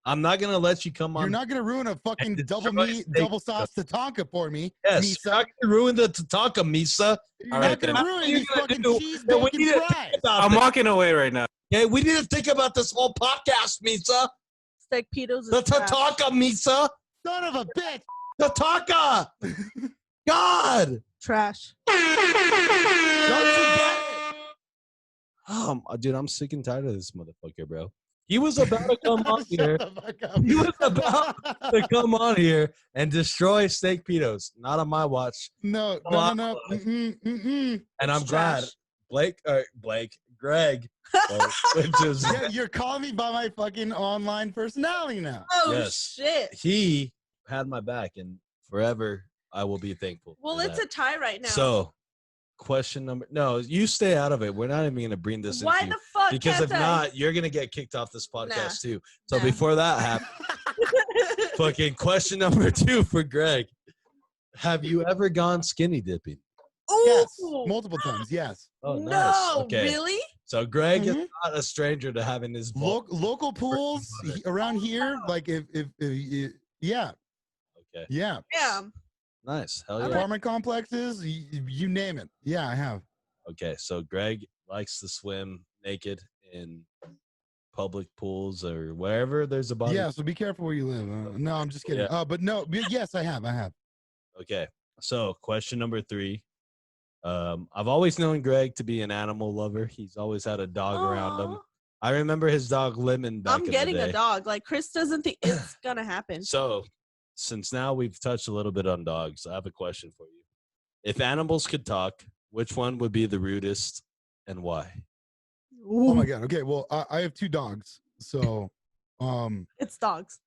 I'm not gonna let you come on. You're not gonna ruin a fucking double destroy meat, steak double pitos. sauce Tatanka for me, Yes, Misa. you're not gonna ruin the Tatanka, Misa. You're All not right, gonna then. ruin You're these gonna fucking do- cheese then we bacon need to think fries. about I'm this. walking away right now. Okay, we need to think about this whole podcast, Misa. Steak Pitos is The trash. Tatanka, Misa. Son of a bitch. Tatanka. God. Trash. Don't you get it? Dude, I'm sick and tired of this motherfucker, bro. He was about to come on Shut here. the fuck up. He was about to come on here and destroy steak pitos. Not on my watch. No, Come no, on. no, no. And I'm It's glad trash. Greg, which is Yeah, you're calling me by my fucking online personality now. Oh Yes. shit. he had my back, and forever I will be thankful. Well, for it's that. a tie right now. So, question number. No, you stay out of it. We're not even going to bring this why into the fuck? because can't if I? not, you're going to get kicked off this podcast too. So Nah. before that happens, fucking question number 2 for Greg. Have you ever gone skinny dipping? Yes, Ooh. multiple times. Yes. Oh, no, nice. Okay. really? So Greg is Mhm. not a stranger to having his ball. Local pools around here, like if yeah, Okay. yeah, Yeah. Nice. Hell yeah. apartment complexes, you name it. Yeah, I have. Okay. So Greg likes to swim naked in public pools or wherever there's a body. Yeah, so be careful where you live. No, I'm just kidding. But no, yes, I have. Okay. So question number 3. I've always known Greg to be an animal lover. He's always had a dog around him. Aw. I remember his dog Lemon back I'm in getting the a day. dog. Like Chris doesn't think it's gonna happen. So, since now we've touched a little bit on dogs, I have a question for you. If animals could talk, which one would be the rudest and why? Oh my god. Okay, well, I have 2 dogs. So, It's dogs.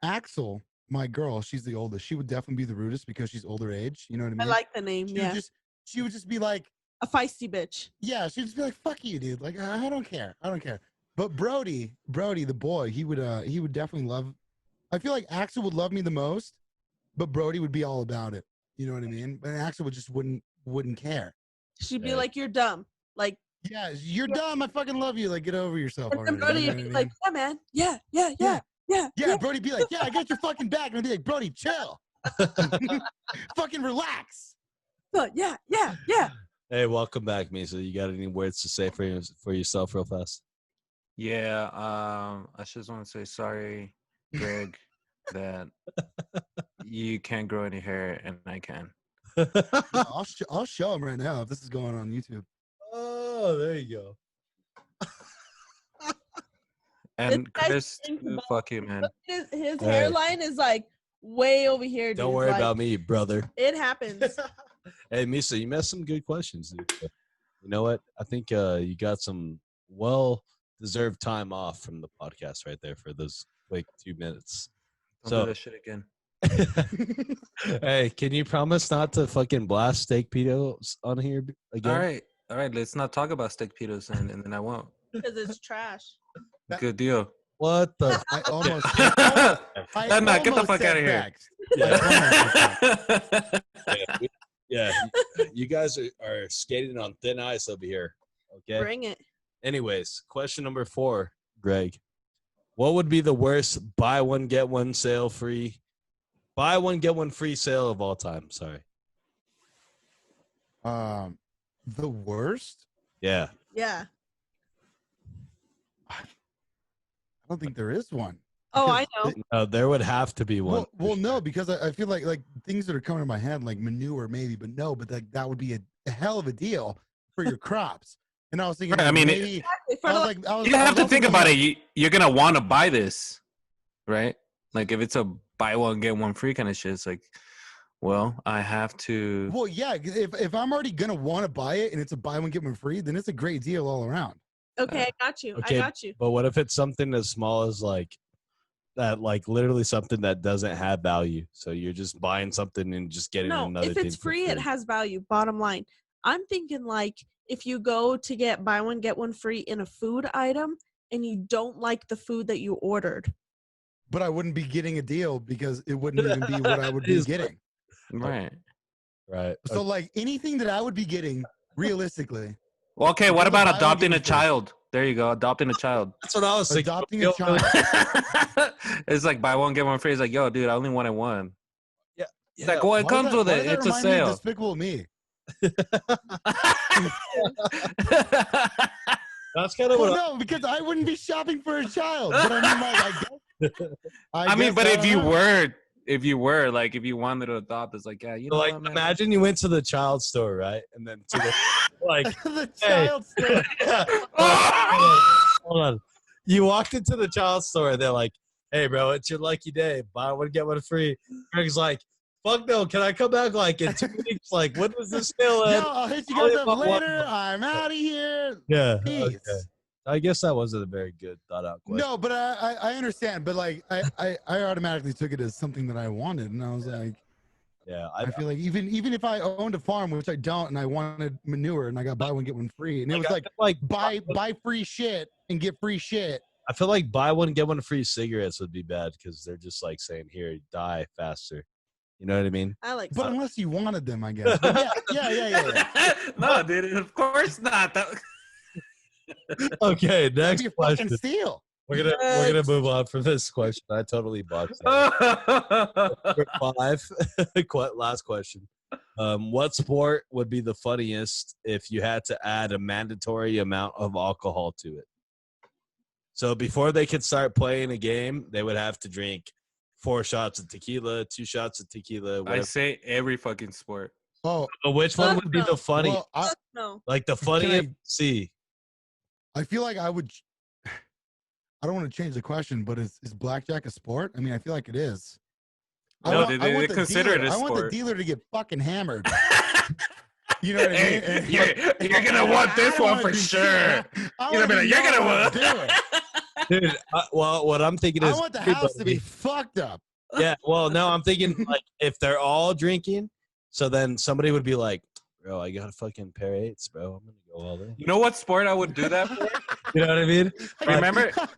Axel, my girl, she's the oldest. She would definitely be the rudest because she's older age. You know what I mean? I like the name. She Yeah. would just be like, A feisty bitch. yeah, she'd just be like, "Fuck you, dude." Like, I don't care. I don't care. But Brody, the boy, he would definitely love. I feel like Axel would love me the most, but Brody would be all about it. You know what I mean? But Axel would just wouldn't care. She'd be Yeah. like, "You're dumb." Like, Yeah, you're dumb. I fucking love you. Like, get over yourself and then already. Brody you know would be what I like, mean? "Yeah, man. Yeah. Yeah, Brody be like, "Yeah, I got your fucking back," and I'd be like, "Brody, chill, fucking relax." Yeah. Hey, welcome back, Misa. You got any words to say for yourself real fast? Yeah, I just want to say sorry, Greg, that you can't grow any hair and I can. Yeah, I'll show him right now if this is going on YouTube. Oh, there you go. And guy Chris, thinks about- fuck you, man. His Hey. hairline is like way over here. Dude. Don't worry Like, about me, brother. It happens. Hey, Misa, you messed some good questions, dude. You know what? I think you got some well-deserved time off from the podcast right there for those quick 2 minutes. Don't So- do that shit again. Hey, can you promise not to fucking blast steak pitos on here again? All right. Let's not talk about steak pitos and then I won't. Because it's trash. Good deal. What the? I almost. I Nah, get the almost fuck said outta here. facts. Yeah, you guys are skating on thin ice over here. Okay. Bring it. Anyways, question number 4, Greg. What would be the worst buy one get one sale free sale of all time? Sorry. The worst? Yeah. Yeah. I don't think there is one. Oh, I Because know. There would have to be one. Well, no, because I feel like things that are coming to my head, like manure, maybe, but no, but that would be a hell of a deal for your crops. And I was thinking, Right, I mean, maybe For I was the- like, I was, You I have was to also think thinking, about it. You're gonna want to buy this, right? Like if it's a buy one get one free kind of shit, it's like, well, I have to. Well, yeah. If I'm already gonna want to buy it and it's a buy one get one free, then it's a great deal all around. Okay, I got you. Okay, I got you. but what if it's something as small as like that, like literally something that doesn't have value? So you're just buying something and just getting No, another if thing it's for free, it has value. Bottom line. I'm thinking like if you go to get buy one get one free in a food item and you don't like the food that you ordered. But I wouldn't be getting a deal because it wouldn't even be what I would be He's getting. Right. Right. So like anything that I would be getting realistically, Well, okay, If what there's a about buy one, adopting get a one free. child? There you go, adopting a child. That's what I was thinking. adopting a child. It's like buy one get one free. It's like, yo, dude, I only wanted one. Yeah. It's like, well, it comes with Why it. does that It's a remind me of sale. Despicable Me? That's kind of Well, what no, because I wouldn't be shopping for a child. But I mean, like, I mean, guess, but I if don't you know. were, like, if you wanted to adopt, it's like, yeah, you know, like what, man? imagine you went to the child store, right? And then to the like the Hey. child store. hold on. You walked into the child store and they're like, hey bro, it's your lucky day. Buy one, get one free. Greg's like, fuck no, can I come back like in 2 weeks? Like, when does this sale Yo, end? I'll hit you Only guys up about one later. month. I'm out of here. Yeah. Peace. Okay. I guess that wasn't a very good thought out question. No, but I understand. But like, I automatically took it as something that I wanted, and I was like, Yeah. I feel like even if I owned a farm, which I don't, and I wanted manure, and I got buy one get one free, and it was like buy free shit and get free shit. I feel like buy one, get one free cigarettes would be bad because they're just like saying, here, die faster. You know what I mean? I like But unless you wanted them, I guess. But yeah. No, dude, of course not. That, Okay, That'd next be a fucking question. steal. We're gonna move on from this question. I totally botched that. Number 5. Last question. What sport would be the funniest if you had to add a mandatory amount of alcohol to it? So before they could start playing a game, they would have to drink 4 shots of tequila, 2 shots of tequila. I Whatever. say every fucking sport. Oh, But which one would be the funniest? well, Fuck no. Like the funniest? See, I feel like I would. I don't want to change the question, but is blackjack a sport? I mean, I feel like it is. No, they consider it a I want the sport. dealer to get fucking hammered. You know what I mean? Hey, you're gonna want this one for sure. You're gonna be like, you're gonna want. dude. Well, what I'm thinking I is, want the house to be fucked up. yeah. Well, no, I'm thinking like if they're all drinking, so then somebody would be like, bro, I got a fucking pair of 8s, bro. I'm gonna go all in. You know what sport I would do that for? You know what I mean?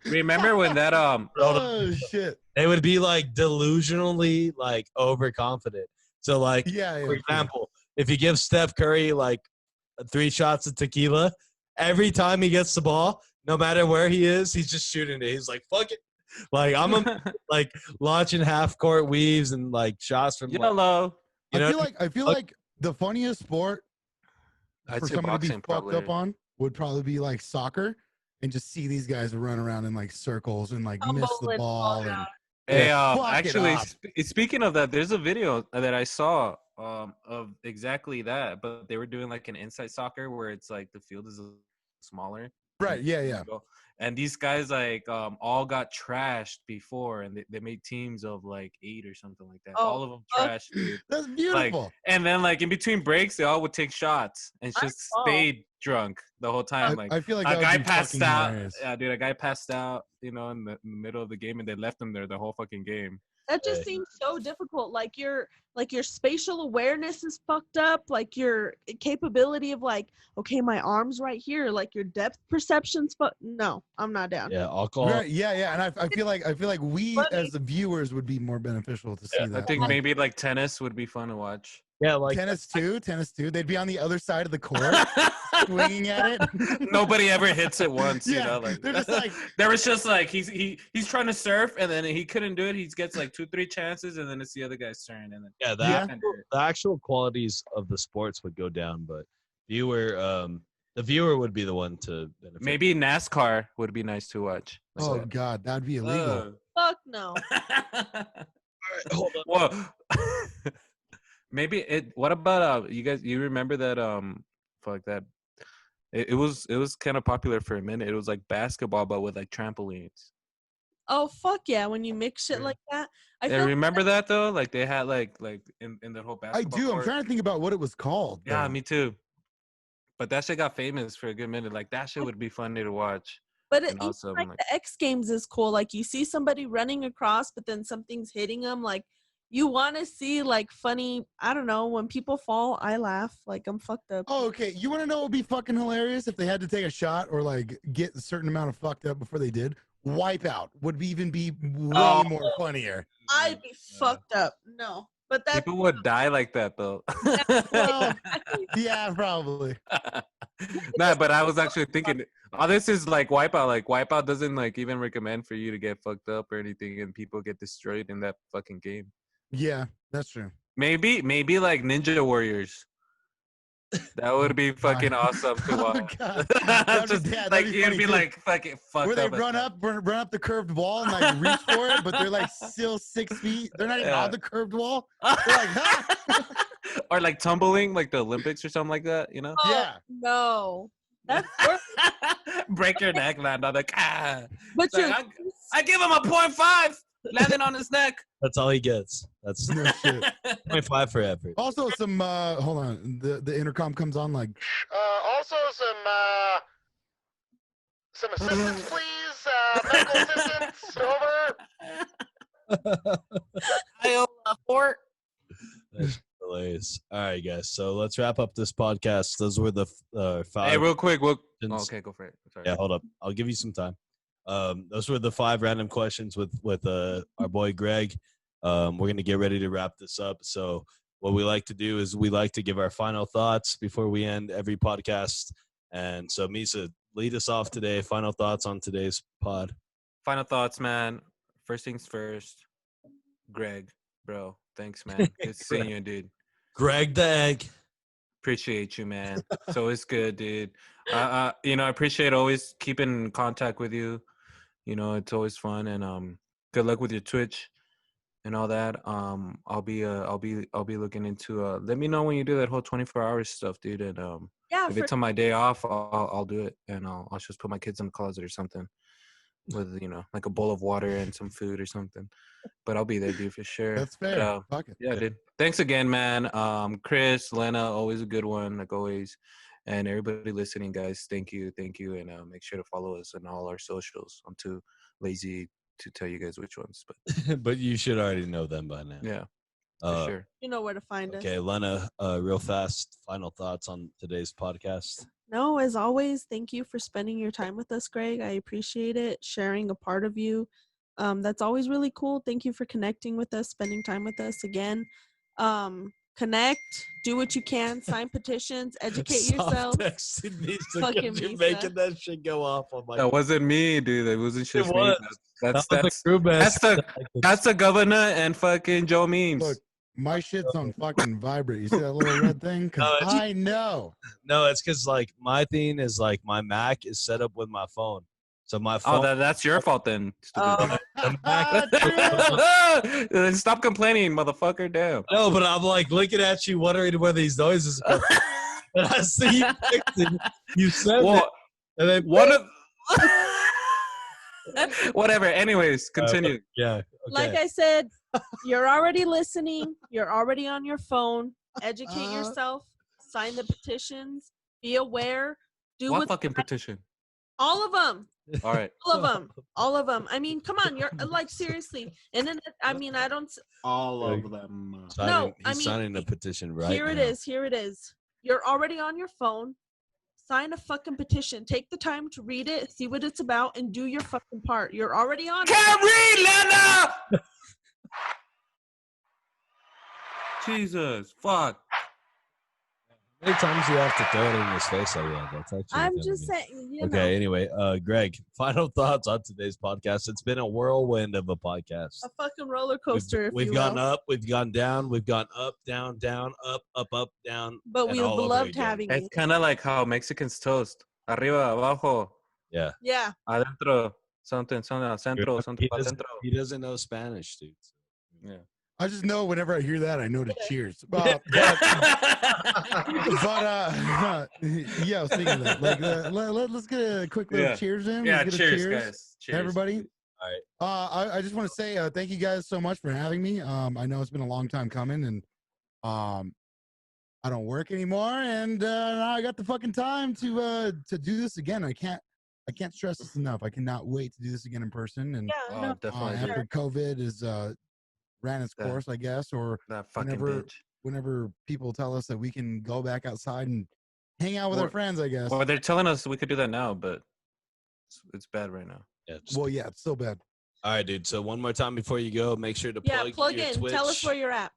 Remember when that Oh shit. They would be like delusionally like overconfident. So like, Yeah. for example, if you give Steph Curry like 3 shots of tequila, every time he gets the ball, no matter where he is, he's just shooting it. He's like, fuck it. Like I'm like launching half court weaves and like shots from like, YOLO. you know, I feel like the funniest sport I'd for say someone to be boxing fucked probably. up on would probably be like soccer, and just see these guys run around and like circles and like miss the Fumbling, ball fall and Hey, fuck it actually, up. speaking of that, there's a video that I saw of exactly that, but they were doing like an inside soccer where it's like the field is smaller. right. Yeah. And these guys like all got trashed before, and they made teams of like 8 or something like that. Oh, all of them trashed, dude. That's Like, beautiful. and then like in between breaks, they all would take shots and I just saw. stayed drunk the whole time. Like I feel like a that would guy be passed fucking out. hilarious. Yeah, dude, a guy passed out, you know, in the middle of the game, and they left him there the whole fucking game. That just Right. seems so difficult. Like your spatial awareness is fucked up. Like your capability of like, okay, my arm's right here. Like your depth perception's no, I'm not down. yeah, alcohol. Right, yeah, and I feel like we Funny. as the viewers would be more beneficial to see Yeah, that. I think Like, maybe like tennis would be fun to watch. Yeah, like tennis too. They'd be on the other side of the court, swinging at it. Nobody ever hits it once, you Yeah, know. Like they're just like- there was just like he's trying to surf, and then he couldn't do it. He gets like 2-3 chances, and then it's the other guy's turn, and then yeah, Yeah. the actual qualities of the sports would go down, but the viewer would be the one to benefit. maybe NASCAR would be nice to watch. Oh god, that'd be illegal. Fuck no. Hold on. Well, maybe it. What about you guys? You remember that fuck that? It was kind of popular for a minute. It was like basketball, but with like trampolines. Oh fuck yeah! When you mix shit Yeah. like that, I Yeah, feel remember that though? Like they had like in the whole I basketball do. I'm court. trying to think about what it was called. Yeah, though. me too. But that shit got famous for a good minute. Like that shit would be funny to watch. but it, And even also, like like, the X Games is cool. Like you see somebody running across, but then something's hitting them. Like you want to see like funny. I don't know. When people fall, I laugh. Like I'm fucked up. Oh, okay. You want to know what would be fucking hilarious if they had to take a shot or like get a certain amount of fucked up before they did? Wipeout would even be way Oh. more funnier. I'd be fucked up. No, but that people would die like that though. Well, yeah, probably. Nah, but I was actually thinking, oh, this is like Wipeout. Like Wipeout doesn't like even recommend for you to get fucked up or anything, and people get destroyed in that fucking game. Yeah, that's true. Maybe like Ninja Warriors. That would be fucking awesome to Oh, watch. God. That'd Just, be, yeah, that'd like be you'd funny be too. like fucking fucked Where they up. at run that. up the curved wall and like reach for it, but they're like still 6 feet. They're not even Yeah. on the curved wall. They're like, ha! Or like tumbling, like the Olympics or something like that. You know? Oh, Yeah. no, that's worse. Break your neck, land on the ah. But It's like, you're I give him a 0.5, landing on his neck. That's all he gets. That's No shit. 0.5 for effort. Also, some hold on. The intercom comes on like Also, some assistance, please. Medical assistance. Over. Iowa Fort. That's hilarious. All right, guys. So let's wrap up this podcast. Those were the five. Hey, real quick. Oh, questions. okay, go for it. Sorry. Yeah, hold up. I'll give you some time. Those were the 5 random questions with our boy Greg. We're gonna get ready to wrap this up. So what we like to do is we like to give our final thoughts before we end every podcast. And so Misa, lead us off today. Final thoughts on today's pod. Final thoughts, man. First things first. Greg, bro, thanks, man. Good seeing you, dude. Greg the Egg. Appreciate you, man. So it's good, dude. I appreciate always keeping in contact with you. You know, it's always fun, and good luck with your Twitch and all that. I'll be looking into. Let me know when you do that whole 24 hours stuff, dude. And yeah. if it's on my day off, I'll do it, and I'll just put my kids in the closet or something with like a bowl of water and some food or something. But I'll be there, dude, for sure. that's fair. Fuck it. Yeah, dude. Thanks again, man. Chris, Lena, always a good one, like always. And everybody listening, guys, thank you. And make sure to follow us on all our socials. I'm too lazy to tell you guys which ones, but But you should already know them by now. yeah, for sure. You know where to find us. Okay, Lena, real fast, final thoughts on today's podcast. No, as always, thank you for spending your time with us, Greg. I appreciate it. Sharing a part of you. That's always really cool. Thank you for connecting with us, spending time with us again. Connect, do what you can, sign petitions, educate yourself. Texted me, so Fucking you're Misa. making that shit go off on my. That wasn't me, dude. That wasn't just It me. was. That's That was the crew that's best. that's the governor and fucking Joe Means. Look, my shit's on fucking vibrate. You see that little red thing? 'Cause No, it's- I know. No, it's because like my thing is like my Mac is set up with my phone, so my phone. That's your fault then. stupid. The Mac- Then stop complaining, motherfucker. Damn. No, but I'm like looking at you, wondering where these noises are coming. And I see you texting, you said it, Well, and then one of whatever. Anyways, continue. yeah. Okay. Like I said, you're already listening. You're already on your phone. Educate yourself. Sign the petitions. Be aware. Do What what fucking petition? all of them. All right. All of them. All of them. I mean, come on. You're like seriously. And then I mean, I don't. All of them. Signing, No, I he's mean, signing a petition right Here it now. is. Here it is. You're already on your phone. Sign a fucking petition. Take the time to read it, see what it's about, and do your fucking part. You're already on it. Can't read, Lena. Jesus, fuck. How many times do you have to throw it in his face like that? That's actually I'm kinda just mean. saying, you Okay, know, anyway, Greg, final thoughts on today's podcast. It's been a whirlwind of a podcast. a fucking roller coaster, if We've you gone will. up, we've gone down, we've gone up, down, down, up, up, up, down. But and we all over loved again. having you. It's kind of like how Mexicans toast. Arriba, abajo, Yeah. Yeah. adentro, something, centro, something He pa doesn't, centro. he doesn't know Spanish, dude. Yeah. I just know whenever I hear that, I know to cheers. But yeah, I was thinking that. Like, let's get a quick little Yeah. cheers in. Yeah, Let's get a cheers, guys. Cheers. Everybody. I just want to say thank you guys so much for having me. I know it's been a long time coming, and I don't work anymore, and now I got the fucking time to do this again. I can't stress this enough. I cannot wait to do this again in person. And Yeah, no, Definitely. after COVID is ran its That- course, I guess, or That fucking whenever bitch. whenever people tell us that we can go back outside and hang out with our Or- friends, I guess. Well, they're telling us we could do that now, but it's bad right now. Yeah. Just, Well, yeah, it's so bad. all right, dude. So one more time before you go, make sure to yeah. plug, Plug your in. Twitch. Tell us where you're at.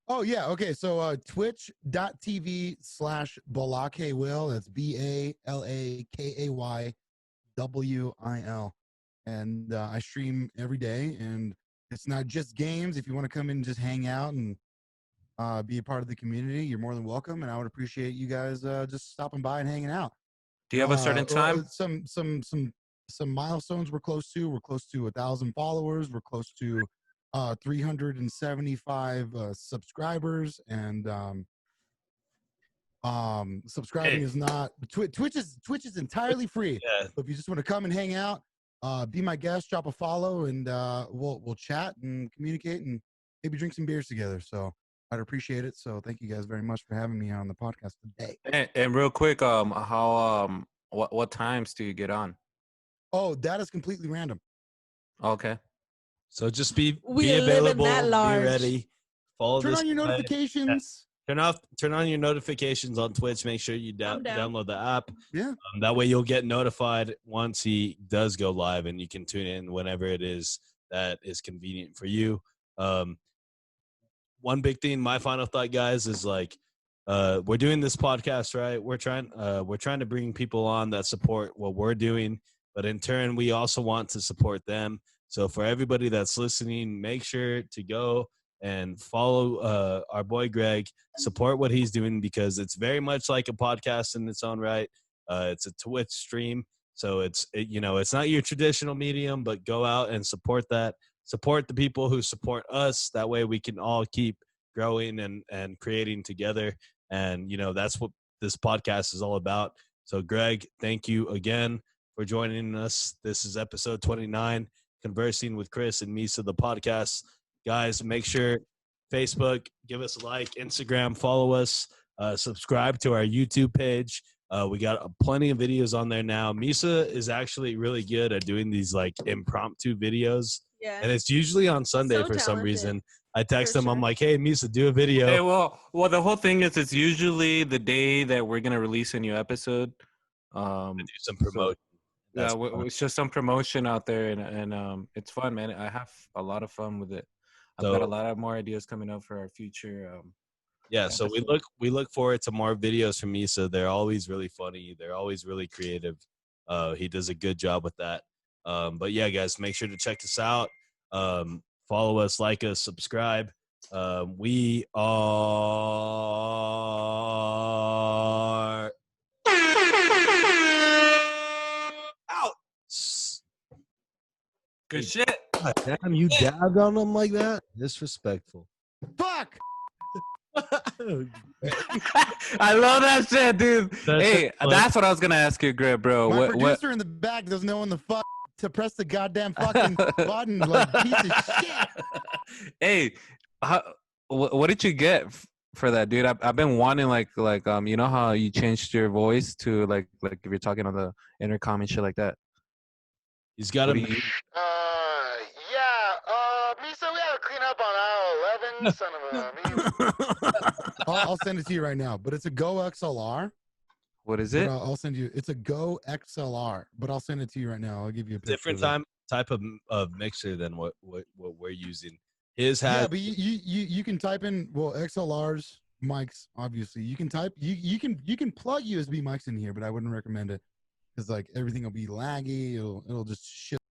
Oh yeah, okay. So twitch.tv/BalakayWil. That's BALAKAYWIL. And I stream every day, and it's not just games. If you want to come in and just hang out and be a part of the community, you're more than welcome. And I would appreciate you guys just stopping by and hanging out. Do you have a certain time? Some milestones we're close to. We're close to 1,000 followers. We're close to 375 subscribers, and subscribing Hey. is not Twitch is entirely free. Yeah. So if you just want to come and hang out, be my guest, drop a follow, and we'll chat and communicate and maybe drink some beers together. So I'd appreciate it. So thank you guys very much for having me on the podcast today. And real quick, how what times do you get on? Oh, that is completely random. Okay. So just be We live in available, that large. be ready. Follow Turn this on your guy. notifications. Turn on your notifications on Twitch. Make sure you I'm down. download the app. Yeah. That way you'll get notified once he does go live, and you can tune in whenever it is that is convenient for you. One big thing, my final thought, guys, is like we're doing this podcast, right? We're trying to bring people on that support what we're doing, but in turn, we also want to support them. So for everybody that's listening, make sure to go and follow our boy Gregg, support what he's doing, because it's very much like a podcast in its own right. It's a Twitch stream, so it's not your traditional medium, but go out and support that. Support the people who support us. That way we can all keep growing and creating together. And, that's what this podcast is all about. So Gregg, thank you again for joining us. This is episode 29, Conversing with Chris and Misa, the podcast. Guys, make sure Facebook, give us a like, Instagram, follow us, subscribe to our YouTube page. We got plenty of videos on there now. Misa is actually really good at doing these like impromptu videos. Yeah. And it's usually on Sunday So for some talented. reason. I text For him. I'm sure. like, hey, Misa, do a video. Hey, well, the whole thing is it's usually the day that we're gonna release a new episode. Do some promotion. That's fun. It's just some promotion out there, and it's fun, man. I have a lot of fun with it. I've got a So- lot of more ideas coming up for our future. Yeah, so we look forward to more videos from Misa. They're always really funny. They're always really creative. He does a good job with that. But yeah, guys, make sure to check us out. Follow us, like us, subscribe. We are out. Good shit. God damn, you dabbed on them like that? Disrespectful. Fuck. I love that shit, dude. That's Hey, fun. that's what I was gonna ask you, Greg, bro. My What? producer in the back doesn't know when the fuck to press the goddamn fucking button, like piece of shit. Hey, what did you get for that, dude? I've been wanting like you know how you changed your voice to like if you're talking on the intercom and shit like that. He's got What him. do you- Misa, we had to clean up on aisle 11, son of a. I'll send it to you right now, but it's a Go XLR. What is But it? I'll send you. It's a Go XLR, but I'll send it to you right now. I'll give you a picture Different of it. type of mixer than what we're using. His Yeah, has but you can type in XLRs mics. Obviously, you can type you can plug USB mics in here, but I wouldn't recommend it because like everything will be laggy. It'll just shit